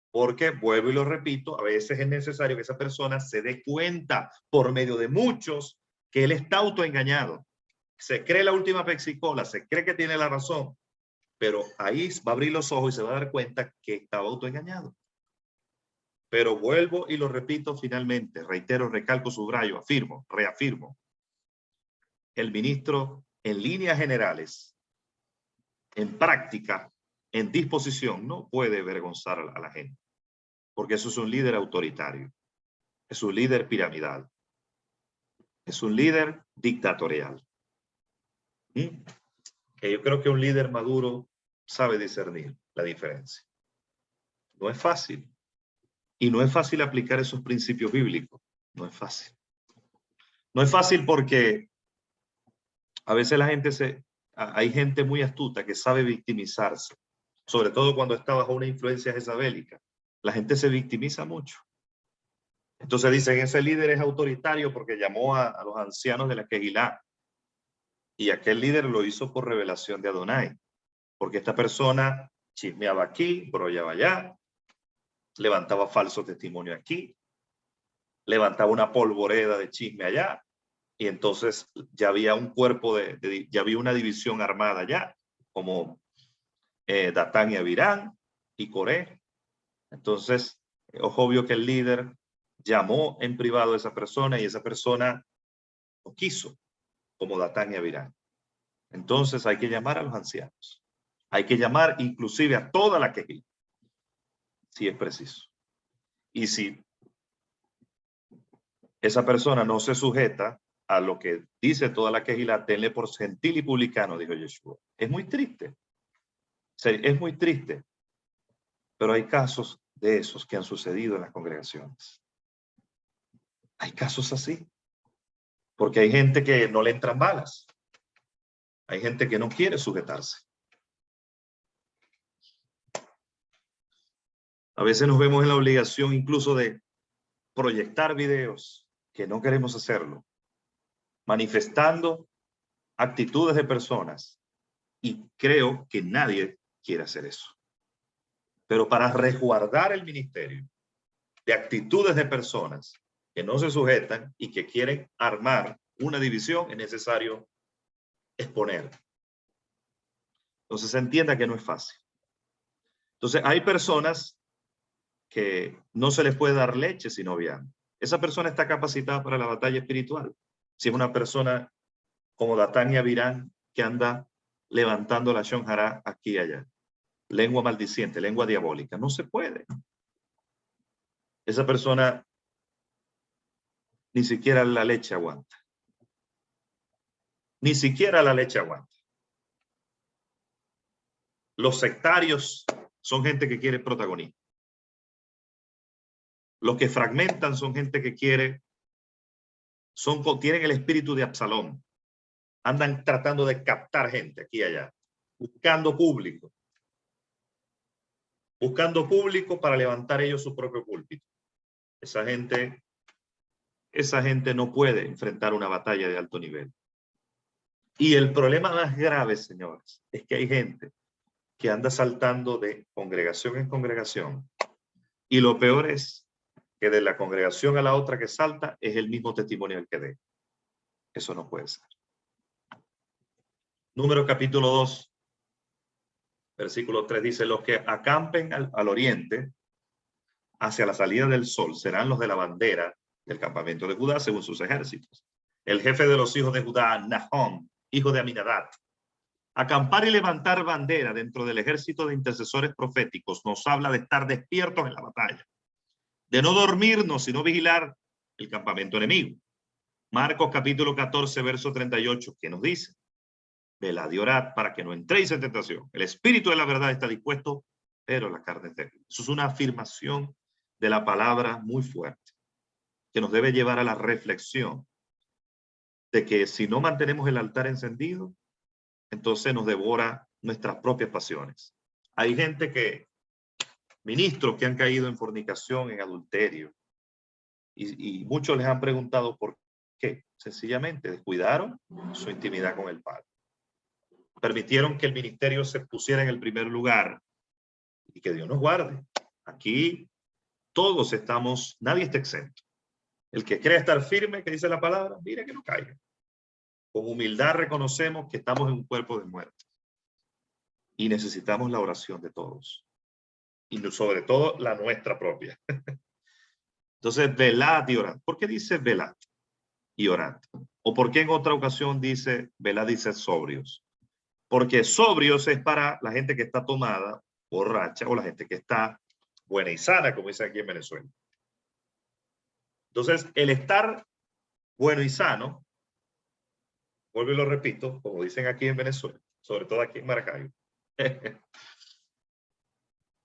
Porque, vuelvo y lo repito, a veces es necesario que esa persona se dé cuenta por medio de muchos que él está autoengañado. Se cree la última pexicola, se cree que tiene la razón, pero ahí va a abrir los ojos y se va a dar cuenta que estaba autoengañado. Pero vuelvo y lo repito finalmente, reitero, recalco, subrayo, afirmo, reafirmo. El ministro, en líneas generales, en práctica, en disposición, no puede avergonzar a la gente. Porque eso es un líder autoritario, es un líder piramidal, es un líder dictatorial. Yo creo que un líder maduro sabe discernir la diferencia. No es fácil. Y no es fácil aplicar esos principios bíblicos. No es fácil. No es fácil porque a veces hay gente muy astuta que sabe victimizarse, sobre todo cuando está bajo una influencia jezabélica. La gente se victimiza mucho. Entonces dicen, ese líder es autoritario porque llamó a los ancianos de la Quejilá. Y aquel líder lo hizo por revelación de Adonai. Porque esta persona chismeaba aquí, brollaba allá, levantaba falso testimonio aquí, levantaba una polvoreda de chisme allá. Y entonces ya había un cuerpo, ya había una división armada ya, como Datán y Abirán y Coré. Entonces, es obvio que el líder llamó en privado a esa persona y esa persona no quiso, como Datán y Abirán. Entonces hay que llamar a los ancianos. Hay que llamar inclusive a toda la Quejilá, si es preciso. Y si esa persona no se sujeta a lo que dice toda la Quejilá, tenle por gentil y publicano, dijo Yeshua. Es muy triste. Es muy triste. Pero hay casos de esos que han sucedido en las congregaciones. Hay casos así. Porque hay gente que no le entran balas. Hay gente que no quiere sujetarse. A veces nos vemos en la obligación incluso de proyectar videos que no queremos hacerlo, manifestando actitudes de personas. Y creo que nadie quiere hacer eso. Pero para resguardar el ministerio de actitudes de personas que no se sujetan y que quieren armar una división, es necesario exponer. Entonces se entienda que no es fácil. Entonces, hay personas que no se les puede dar leche sino vianda. Esa persona está capacitada para la batalla espiritual. Si es una persona como Datán y Abirán, que anda levantando la shonjara aquí y allá. Lengua maldiciente, lengua diabólica. No se puede. Esa persona ni siquiera la leche aguanta. Ni siquiera la leche aguanta. Los sectarios son gente que quiere protagonismo. Los que fragmentan son gente que quiere, tienen el espíritu de Absalón. Andan tratando de captar gente aquí y allá, buscando público para levantar ellos su propio púlpito. Esa gente no puede enfrentar una batalla de alto nivel. Y el problema más grave, señores, es que hay gente que anda saltando de congregación en congregación. Y lo peor es que de la congregación a la otra que salta es el mismo testimonio el que dé. Eso no puede ser. Números capítulo 2, versículo 3 dice: los que acampen al oriente, hacia la salida del sol, serán los de la bandera del campamento de Judá según sus ejércitos. El jefe de los hijos de Judá, Nahón, hijo de Aminadab. Acampar y levantar bandera dentro del ejército de intercesores proféticos nos habla de estar despiertos en la batalla, de no dormirnos, sino vigilar el campamento enemigo. Marcos capítulo 14, verso 38, que nos dice: velad y orad para que no entréis en tentación. El espíritu de la verdad está dispuesto, pero la carne es débil. Eso es una afirmación de la palabra muy fuerte, que nos debe llevar a la reflexión de que si no mantenemos el altar encendido, entonces nos devora nuestras propias pasiones. Hay gente ministros que han caído en fornicación, en adulterio, y muchos les han preguntado por qué. Sencillamente descuidaron su intimidad con el Padre. Permitieron que el ministerio se pusiera en el primer lugar, y que Dios nos guarde. Aquí todos estamos, nadie está exento. El que cree estar firme, que dice la palabra, mire que no caiga. Con humildad reconocemos que estamos en un cuerpo de muerte y necesitamos la oración de todos, y sobre todo la nuestra propia. Entonces, velad y orad. ¿Por qué dice velad y orad? ¿O por qué en otra ocasión dice velad y sed sobrios? Porque sobrios es para la gente que está tomada, borracha, o la gente que está buena y sana, como dice aquí en Venezuela. Entonces, el estar bueno y sano, vuelvo y lo repito, como dicen aquí en Venezuela, sobre todo aquí en Maracaibo,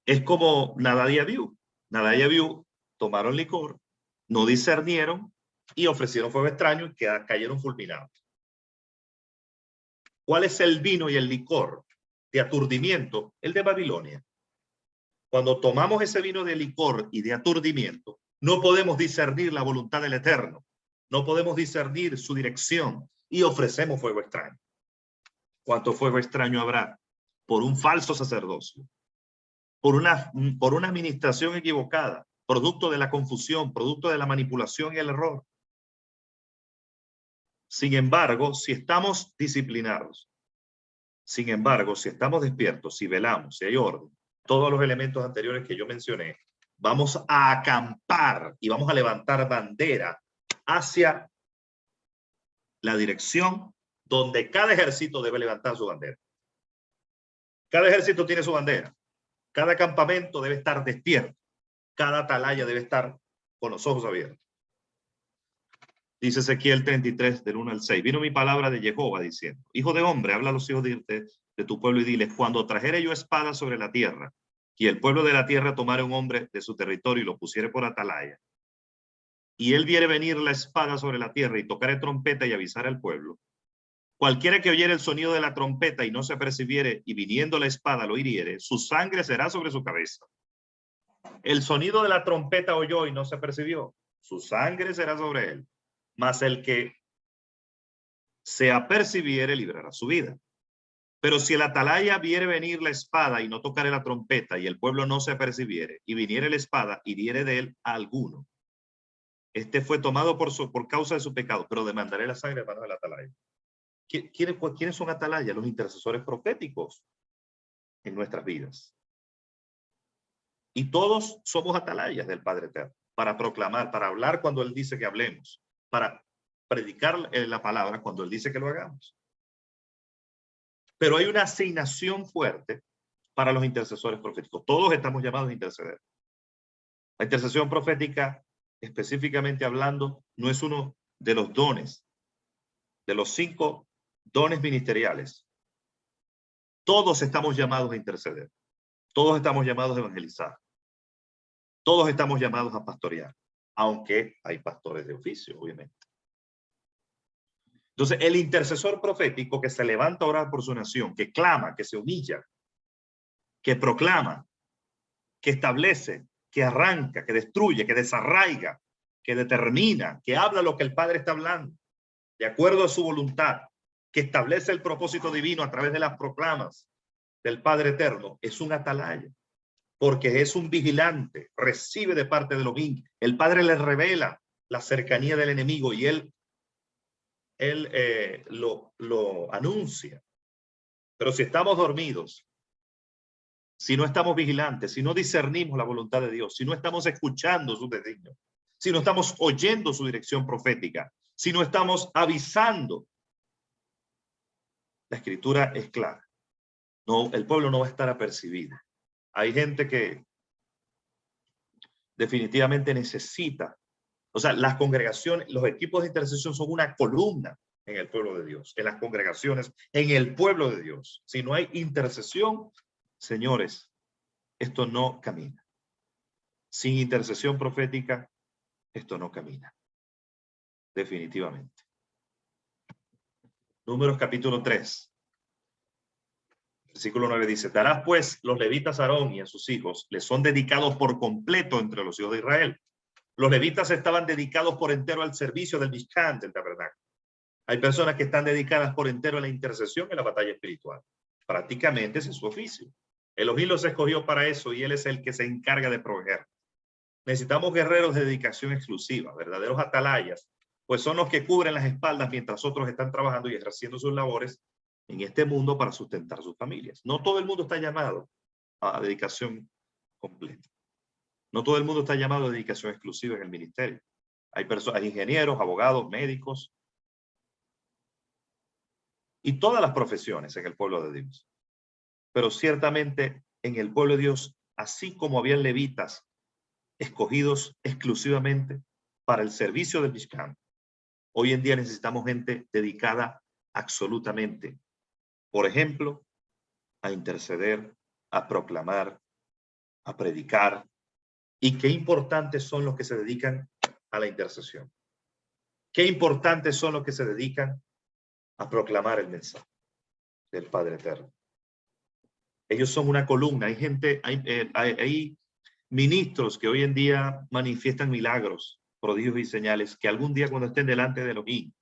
es como Nadab y Abiú. Nadab y Abiú tomaron licor, no discernieron y ofrecieron fuego extraño y cayeron fulminados. ¿Cuál es el vino y el licor de aturdimiento? El de Babilonia. Cuando tomamos ese vino de licor y de aturdimiento, no podemos discernir la voluntad del Eterno, no podemos discernir su dirección y ofrecemos fuego extraño. ¿Cuánto fuego extraño habrá? Por un falso sacerdocio, por una administración equivocada, producto de la confusión, producto de la manipulación y el error. Sin embargo, si estamos disciplinados, sin embargo, si estamos despiertos, si velamos, si hay orden, todos los elementos anteriores que yo mencioné, vamos a acampar y vamos a levantar bandera hacia la dirección donde cada ejército debe levantar su bandera. Cada ejército tiene su bandera. Cada campamento debe estar despierto. Cada atalaya debe estar con los ojos abiertos. Dice Ezequiel 33, del 1 al 6. Vino mi palabra de Jehová diciendo: hijo de hombre, habla a los hijos de tu pueblo y diles: cuando trajere yo espada sobre la tierra, y el pueblo de la tierra tomare un hombre de su territorio y lo pusiere por atalaya, y él viere venir la espada sobre la tierra y tocare trompeta y avisar al pueblo, cualquiera que oyere el sonido de la trompeta y no se apercibiere, y viniendo la espada lo hiriere, su sangre será sobre su cabeza. El sonido de la trompeta oyó y no se percibió, su sangre será sobre él. Mas el que se apercibiere librará su vida. Pero si el atalaya viere venir la espada y no tocare la trompeta, y el pueblo no se apercibiere, y viniere la espada y diere de él a alguno, este fue tomado por causa de su pecado, pero demandaré la sangre a manos del atalaya. ¿Quiénes son atalayas? Los intercesores proféticos en nuestras vidas. Y todos somos atalayas del Padre Eterno, para proclamar, para hablar cuando Él dice que hablemos, para predicar la palabra cuando Él dice que lo hagamos. Pero hay una asignación fuerte para los intercesores proféticos. Todos estamos llamados a interceder. La intercesión profética, específicamente hablando, no es uno de los dones, de los 5 dones ministeriales. Todos estamos llamados a interceder. Todos estamos llamados a evangelizar. Todos estamos llamados a pastorear, aunque hay pastores de oficio, obviamente. Entonces, el intercesor profético que se levanta a orar por su nación, que clama, que se humilla, que proclama, que establece, que arranca, que destruye, que desarraiga, que determina, que habla lo que el Padre está hablando, de acuerdo a su voluntad, que establece el propósito divino a través de las proclamas del Padre Eterno, es un atalaya, porque es un vigilante, recibe de parte de Elohim. El Padre le revela la cercanía del enemigo y él lo anuncia. Pero si estamos dormidos, si no estamos vigilantes, si no discernimos la voluntad de Dios, si no estamos escuchando sus designios, si no estamos oyendo su dirección profética, si no estamos avisando, la escritura es clara. No, el pueblo no va a estar apercibido. Hay gente que definitivamente necesita, o sea, las congregaciones, los equipos de intercesión son una columna en el pueblo de Dios, en las congregaciones, en el pueblo de Dios. Si no hay intercesión, señores, esto no camina. Sin intercesión profética, esto no camina. Definitivamente. Números capítulo 3. Versículo 9 dice, darás pues los levitas a Aarón y a sus hijos, les son dedicados por completo entre los hijos de Israel. Los levitas estaban dedicados por entero al servicio del Mishkan, del tabernáculo. Hay personas que están dedicadas por entero a la intercesión en la batalla espiritual. Prácticamente ese es su oficio. Elohim los escogió para eso y él es el que se encarga de proveer. Necesitamos guerreros de dedicación exclusiva, verdaderos atalayas, pues son los que cubren las espaldas mientras otros están trabajando y ejerciendo sus labores en este mundo para sustentar sus familias. No todo el mundo está llamado a dedicación completa. No todo el mundo está llamado a dedicación exclusiva en el ministerio. Hay ingenieros, abogados, médicos y todas las profesiones en el pueblo de Dios. Pero ciertamente en el pueblo de Dios, así como habían levitas escogidos exclusivamente para el servicio del Mishkan, hoy en día necesitamos gente dedicada absolutamente, por ejemplo, a interceder, a proclamar, a predicar. Y qué importantes son los que se dedican a la intercesión. Qué importantes son los que se dedican a proclamar el mensaje del Padre Eterno. Ellos son una columna. Hay gente, hay ministros que hoy en día manifiestan milagros, prodigios y señales, que algún día cuando estén delante de Elohim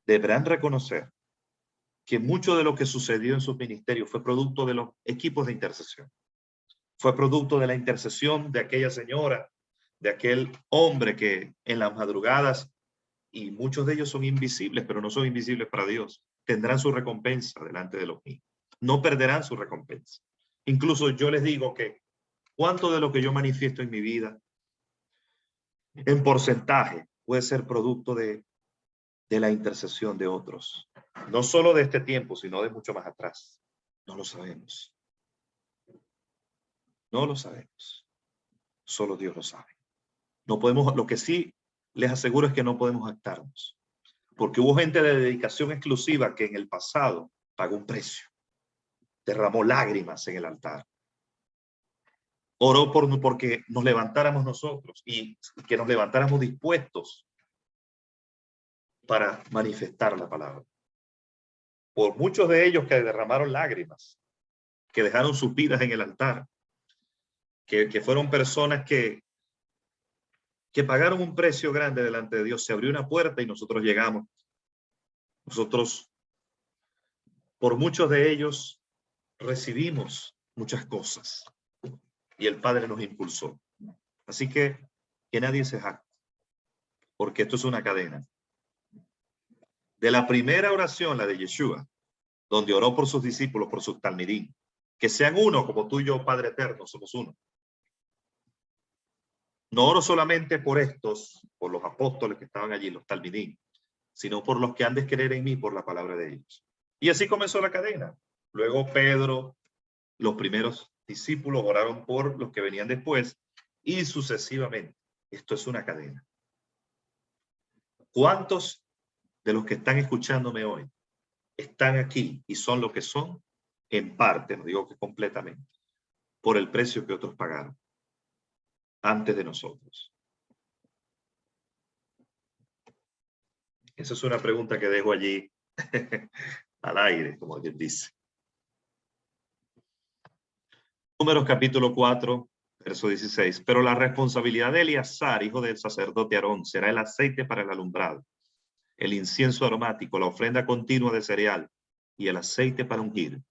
deberán reconocer que mucho de lo que sucedió en sus ministerios fue producto de los equipos de intercesión. Fue producto de la intercesión de aquella señora, de aquel hombre que en las madrugadas, y muchos de ellos son invisibles, pero no son invisibles para Dios, tendrán su recompensa delante de Elohim. No perderán su recompensa. Incluso yo les digo que cuánto de lo que yo manifiesto en mi vida, en porcentaje, puede ser producto de la intercesión de otros. No solo de este tiempo, sino de mucho más atrás. No lo sabemos. No lo sabemos. Solo Dios lo sabe. No podemos, lo que sí les aseguro es que no podemos jactarnos. Porque hubo gente de dedicación exclusiva que en el pasado pagó un precio. Derramó lágrimas en el altar. Oró porque nos levantáramos nosotros y que nos levantáramos dispuestos para manifestar la palabra. Por muchos de ellos que derramaron lágrimas, que dejaron sus vidas en el altar, que fueron personas que pagaron un precio grande delante de Dios. Se abrió una puerta y nosotros llegamos. Nosotros, por muchos de ellos, recibimos muchas cosas y el Padre nos impulsó. Así que nadie se jacte, porque esto es una cadena. De la primera oración, la de Yeshua, donde oró por sus discípulos, por sus talmidim, que sean uno como tú y yo, Padre Eterno, somos uno. No oro solamente por estos, por los apóstoles que estaban allí, los talmidim, sino por los que han de creer en mí por la palabra de ellos. Y así comenzó la cadena. Luego Pedro, los primeros discípulos oraron por los que venían después y sucesivamente. Esto es una cadena. ¿Cuántos de los que están escuchándome hoy están aquí y son lo que son? En parte, no digo que completamente, por el precio que otros pagaron antes de nosotros. Esa es una pregunta que dejo allí al aire, como quien dice. Números capítulo 4, verso 16. Pero la responsabilidad de Eleazar, hijo del sacerdote Aarón, será el aceite para el alumbrado, el incienso aromático, la ofrenda continua de cereal y el aceite para ungir.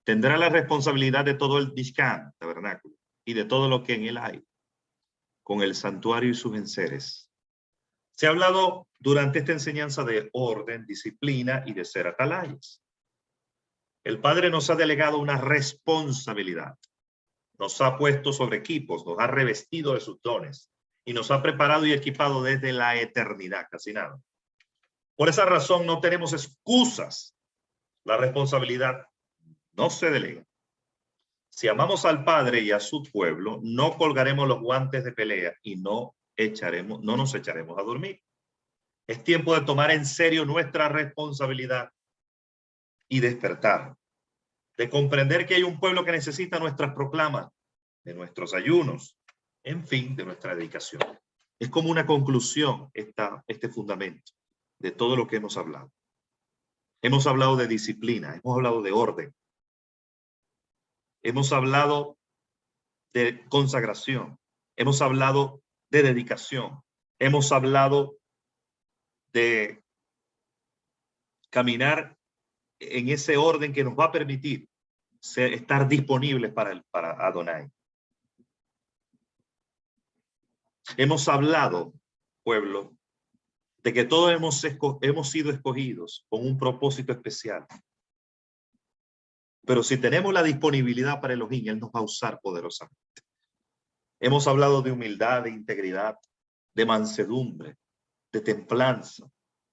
Tendrá la responsabilidad de todo el Mishkan, tabernáculo, y de todo lo que en él hay, con el santuario y sus enseres. Se ha hablado durante esta enseñanza de orden, disciplina y de ser atalayas. El Padre nos ha delegado una responsabilidad. Nos ha puesto sobre equipos, nos ha revestido de sus dones y nos ha preparado y equipado desde la eternidad, casi nada. Por esa razón no tenemos excusas. La responsabilidad no se delega. Si amamos al Padre y a su pueblo, no colgaremos los guantes de pelea y no nos echaremos a dormir. Es tiempo de tomar en serio nuestra responsabilidad y despertar, de comprender que hay un pueblo que necesita nuestras proclamas, de nuestros ayunos, en fin, de nuestra dedicación. Es como una conclusión este fundamento de todo lo que hemos hablado. Hemos hablado de disciplina, hemos hablado de orden, hemos hablado de consagración, hemos hablado de dedicación, hemos hablado de caminar en ese orden que nos va a permitir estar disponibles para Adonai. Hemos hablado, pueblo, de que todos hemos sido escogidos con un propósito especial. Pero si tenemos la disponibilidad para Elohim, Él nos va a usar poderosamente. Hemos hablado de humildad, de integridad, de mansedumbre, de templanza,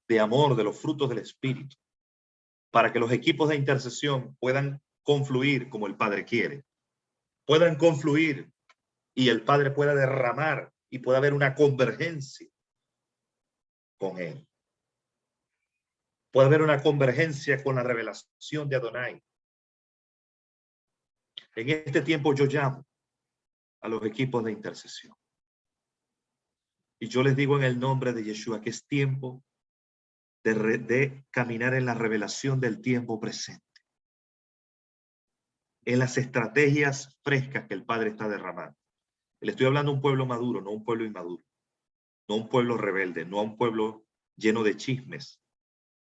de amor, de los frutos del Espíritu, para que los equipos de intercesión puedan confluir como el Padre quiere, puedan confluir y el Padre pueda derramar y pueda haber una convergencia con Él. Puede haber una convergencia con la revelación de Adonai. En este tiempo yo llamo a los equipos de intercesión. Y yo les digo en el nombre de Yeshua que es tiempo de caminar en la revelación del tiempo presente. En las estrategias frescas que el Padre está derramando. Le estoy hablando a un pueblo maduro, no a un pueblo inmaduro. No a un pueblo rebelde, no a un pueblo lleno de chismes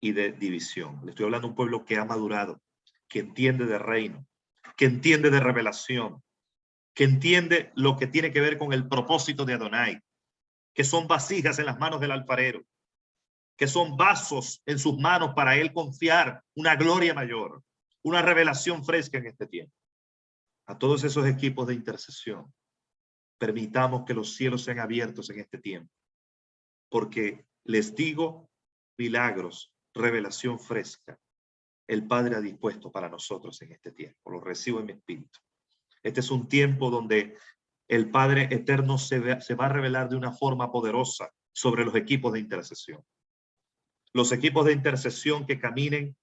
y de división. Le estoy hablando a un pueblo que ha madurado, que entiende de reino, que entiende de revelación, que entiende lo que tiene que ver con el propósito de Adonai, que son vasijas en las manos del alfarero, que son vasos en sus manos para él confiar una gloria mayor, una revelación fresca en este tiempo. A todos esos equipos de intercesión, permitamos que los cielos sean abiertos en este tiempo, porque les digo, milagros, revelación fresca, el Padre ha dispuesto para nosotros en este tiempo. Lo recibo en mi espíritu. Este es un tiempo donde el Padre eterno se va a revelar de una forma poderosa sobre los equipos de intercesión. Los equipos de intercesión que caminen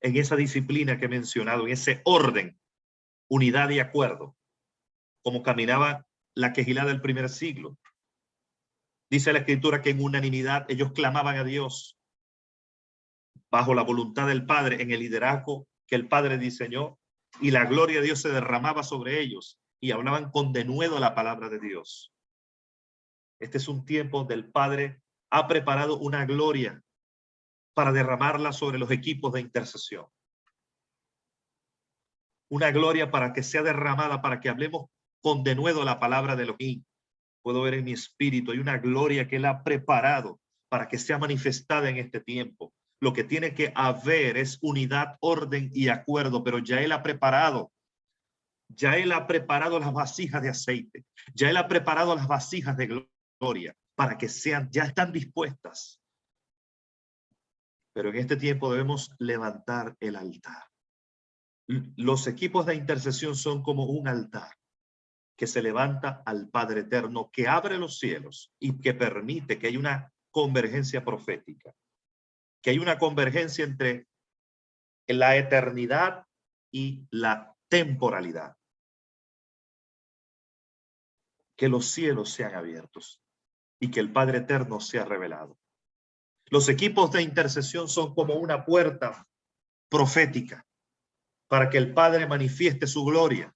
en esa disciplina que he mencionado, en ese orden, unidad y acuerdo, como caminaba la Quejilá del primer siglo. Dice la Escritura que en unanimidad ellos clamaban a Dios bajo la voluntad del Padre, en el liderazgo que el Padre diseñó, y la gloria de Dios se derramaba sobre ellos y hablaban con denuedo la palabra de Dios. Este es un tiempo donde el Padre ha preparado una gloria para derramarla sobre los equipos de intercesión. Una gloria para que sea derramada, para que hablemos con denuedo la palabra de Elohim. Puedo ver en mi espíritu, hay una gloria que Él ha preparado para que sea manifestada en este tiempo. Lo que tiene que haber es unidad, orden y acuerdo, pero ya Él ha preparado Ya Él ha preparado las vasijas de aceite. Ya Él ha preparado las vasijas de gloria para que sean, ya están dispuestas. Pero en este tiempo debemos levantar el altar. Los equipos de intercesión son como un altar que se levanta al Padre Eterno, que abre los cielos y que permite que haya una convergencia profética, que hay una convergencia entre la eternidad y la temporalidad. Que los cielos sean abiertos y que el Padre Eterno sea revelado. Los equipos de intercesión son como una puerta profética para que el Padre manifieste su gloria.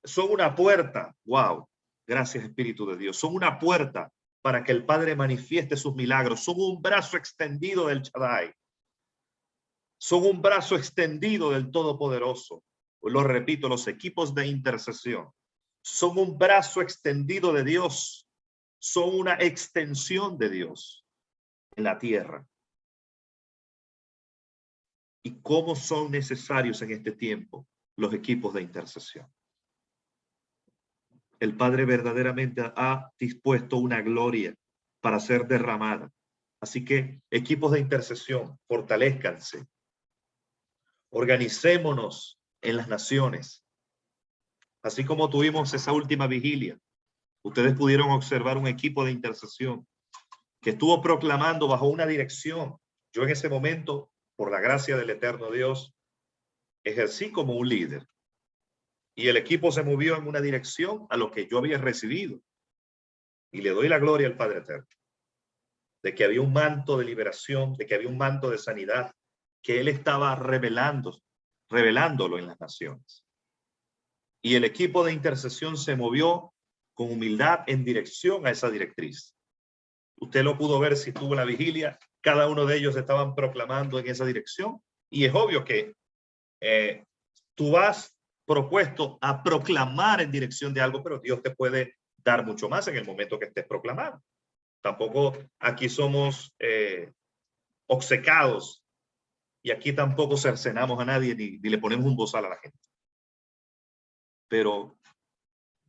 Son una puerta, wow, gracias Espíritu de Dios, son una puerta para que el Padre manifieste sus milagros. Son un brazo extendido del Shaddai. Son un brazo extendido del Todopoderoso. Lo repito, los equipos de intercesión son un brazo extendido de Dios. Son una extensión de Dios en la tierra. ¿Y cómo son necesarios en este tiempo los equipos de intercesión? El Padre verdaderamente ha dispuesto una gloria para ser derramada. Así que equipos de intercesión, fortalezcanse. Organicémonos en las naciones. Así como tuvimos esa última vigilia, ustedes pudieron observar un equipo de intercesión que estuvo proclamando bajo una dirección. Yo en ese momento, por la gracia del eterno Dios, ejercí como un líder. Y el equipo se movió en una dirección a lo que yo había recibido. Y le doy la gloria al Padre Eterno. De que había un manto de liberación, de que había un manto de sanidad, que Él estaba revelándolo en las naciones. Y el equipo de intercesión se movió con humildad en dirección a esa directriz. Usted lo pudo ver si estuvo en la vigilia. Cada uno de ellos estaban proclamando en esa dirección. Y es obvio que tú vas propuesto a proclamar en dirección de algo, pero Dios te puede dar mucho más en el momento que estés proclamando. Tampoco aquí somos obcecados y aquí tampoco cercenamos a nadie ni le ponemos un bozal a la gente. Pero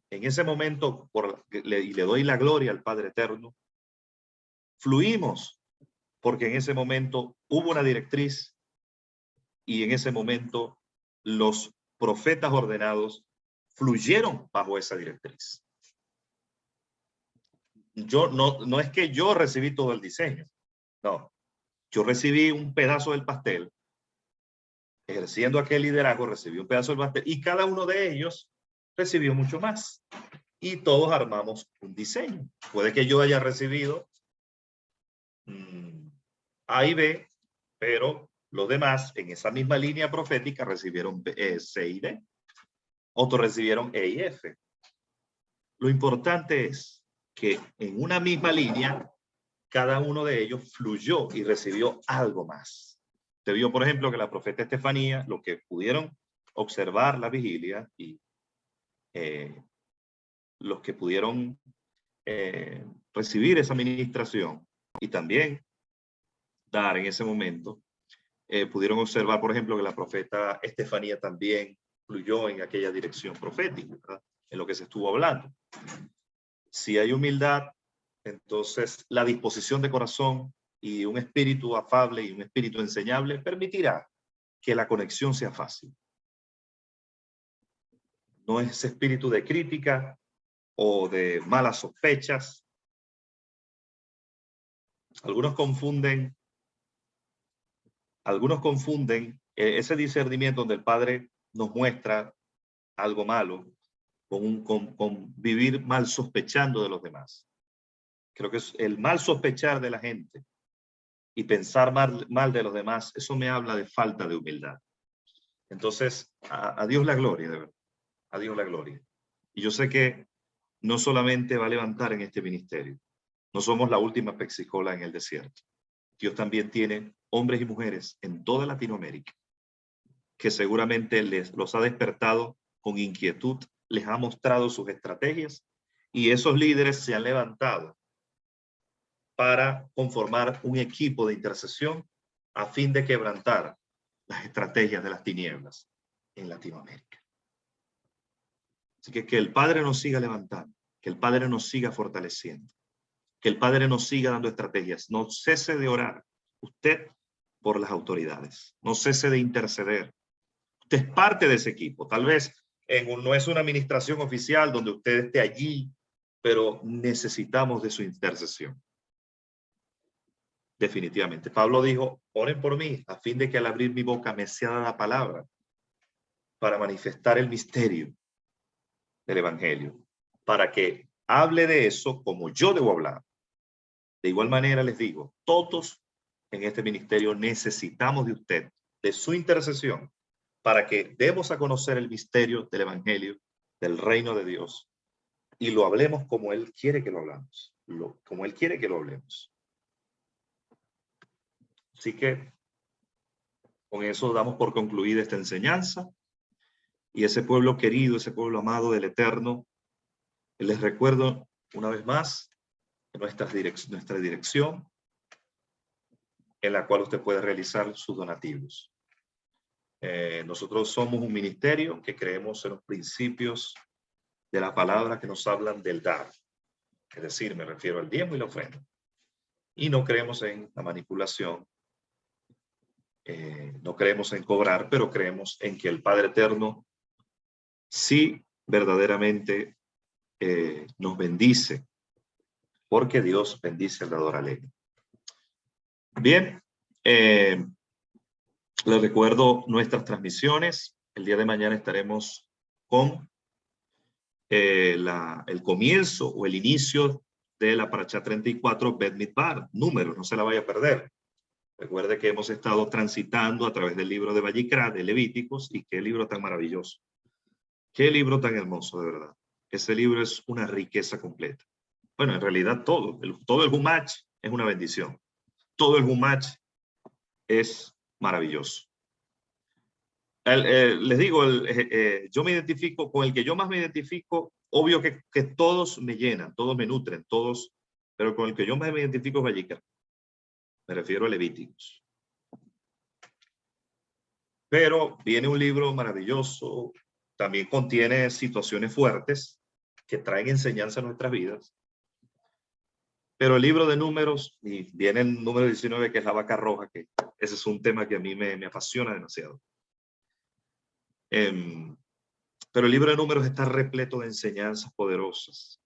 en ese momento, y le doy la gloria al Padre Eterno, fluimos porque en ese momento hubo una directriz y en ese momento los profetas ordenados fluyeron bajo esa directriz. Yo no es que yo recibí todo el diseño, no. Yo recibí un pedazo del pastel, ejerciendo aquel liderazgo, recibí un pedazo del pastel y cada uno de ellos recibió mucho más. Y todos armamos un diseño. Puede que yo haya recibido A y B, pero los demás en esa misma línea profética recibieron C y D. Otros recibieron E y F. Lo importante es que en una misma línea, cada uno de ellos fluyó y recibió algo más. Te vio, por ejemplo, que la profeta Estefanía, lo que pudieron observar la vigilia y los que pudieron recibir esa administración y también dar en ese momento, pudieron observar, por ejemplo, que la profeta Estefanía también fluyó en aquella dirección profética, ¿verdad? En lo que se estuvo hablando. Si hay humildad, entonces la disposición de corazón y un espíritu afable y un espíritu enseñable permitirá que la conexión sea fácil. No es ese espíritu de crítica o de malas sospechas. Algunos confunden ese discernimiento donde el Padre nos muestra algo malo con vivir mal sospechando de los demás. Creo que es el mal sospechar de la gente y pensar mal de los demás, eso me habla de falta de humildad. Entonces, a Dios la gloria, de verdad. A Dios la gloria. Y yo sé que no solamente va a levantar en este ministerio, no somos la última pexicola en el desierto. Dios también tiene hombres y mujeres en toda Latinoamérica que seguramente los ha despertado con inquietud, les ha mostrado sus estrategias y esos líderes se han levantado para conformar un equipo de intercesión a fin de quebrantar las estrategias de las tinieblas en Latinoamérica. Así que el Padre nos siga levantando, que el Padre nos siga fortaleciendo, que el Padre nos siga dando estrategias. No cese de orar usted por las autoridades, no cese de interceder. Usted es parte de ese equipo. Tal vez no es una administración oficial donde usted esté allí, pero necesitamos de su intercesión. Definitivamente. Pablo dijo, oren por mí, a fin de que al abrir mi boca me sea dada palabra para manifestar el misterio del Evangelio, para que hable de eso como yo debo hablar. De igual manera les digo, todos en este ministerio necesitamos de usted, de su intercesión, para que demos a conocer el misterio del Evangelio, del reino de Dios, y lo hablemos como Él quiere que lo hablamos, como Él quiere que lo hablemos. Así que con eso damos por concluida esta enseñanza. Y ese pueblo querido, ese pueblo amado del Eterno, les recuerdo una vez más nuestra dirección en la cual usted puede realizar sus donativos. Nosotros somos un ministerio que creemos en los principios de la palabra que nos hablan del dar. Es decir, me refiero al diezmo y la ofrenda. Y no creemos en la manipulación, no creemos en cobrar, pero creemos en que el Padre Eterno sí verdaderamente nos bendice, porque Dios bendice al dador alegre. Bien, les recuerdo nuestras transmisiones. El día de mañana estaremos con el comienzo o el inicio de la Parashá 34, Bet Midbar, números, no se la vaya a perder. Recuerde que hemos estado transitando a través del libro de Vayikra, de Levíticos, y qué libro tan maravilloso. Qué libro tan hermoso, de verdad. Ese libro es una riqueza completa. Bueno, en realidad todo el Humach es una bendición. Todo el Humach es maravilloso. Les digo, yo me identifico, con el que yo más me identifico, obvio que todos me llenan, todos me nutren, todos, pero con el que yo más me identifico es Vayikra. Me refiero a Levíticos. Pero viene un libro maravilloso, también contiene situaciones fuertes que traen enseñanza a nuestras vidas. Pero el libro de números, y viene el número 19, que es la vaca roja, que ese es un tema que a mí me apasiona demasiado. Pero el libro de números está repleto de enseñanzas poderosas,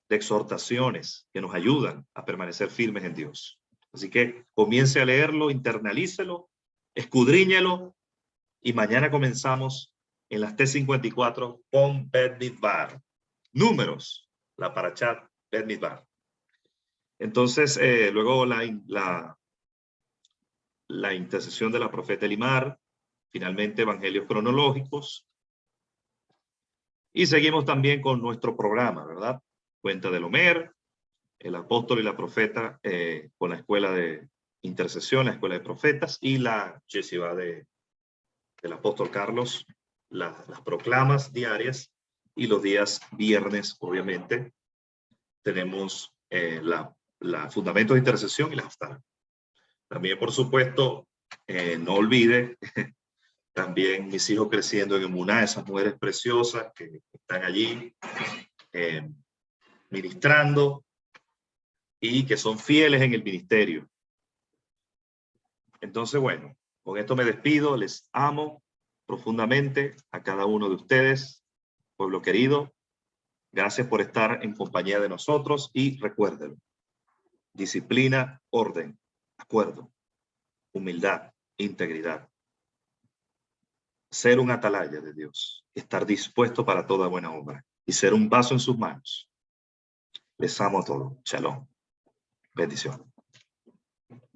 de exhortaciones que nos ayudan a permanecer firmes en Dios. Así que comience a leerlo, internalícelo, escudriñelo, y mañana comenzamos en las T54 con Bet Midbar. Números, la Parashá Bet Midbar. Entonces, luego la intercesión de la profeta Elimar, finalmente evangelios cronológicos, y seguimos también con nuestro programa, ¿verdad? Cuenta del Homer, el apóstol y la profeta, con la escuela de intercesión, la escuela de profetas, y la yeshiva del apóstol Carlos, las proclamas diarias, y los días viernes, obviamente, tenemos la fundamento de intercesión y la haftarah. También, por supuesto, no olvide también mis hijos creciendo en Emuná, esas mujeres preciosas que están allí ministrando y que son fieles en el ministerio. Entonces, bueno, con esto me despido. Les amo profundamente a cada uno de ustedes, pueblo querido. Gracias por estar en compañía de nosotros, y recuérdenlo: disciplina, orden, acuerdo, humildad, integridad. Ser un atalaya de Dios, estar dispuesto para toda buena obra y ser un vaso en sus manos. Les amo a todos. Shalom. Bendición.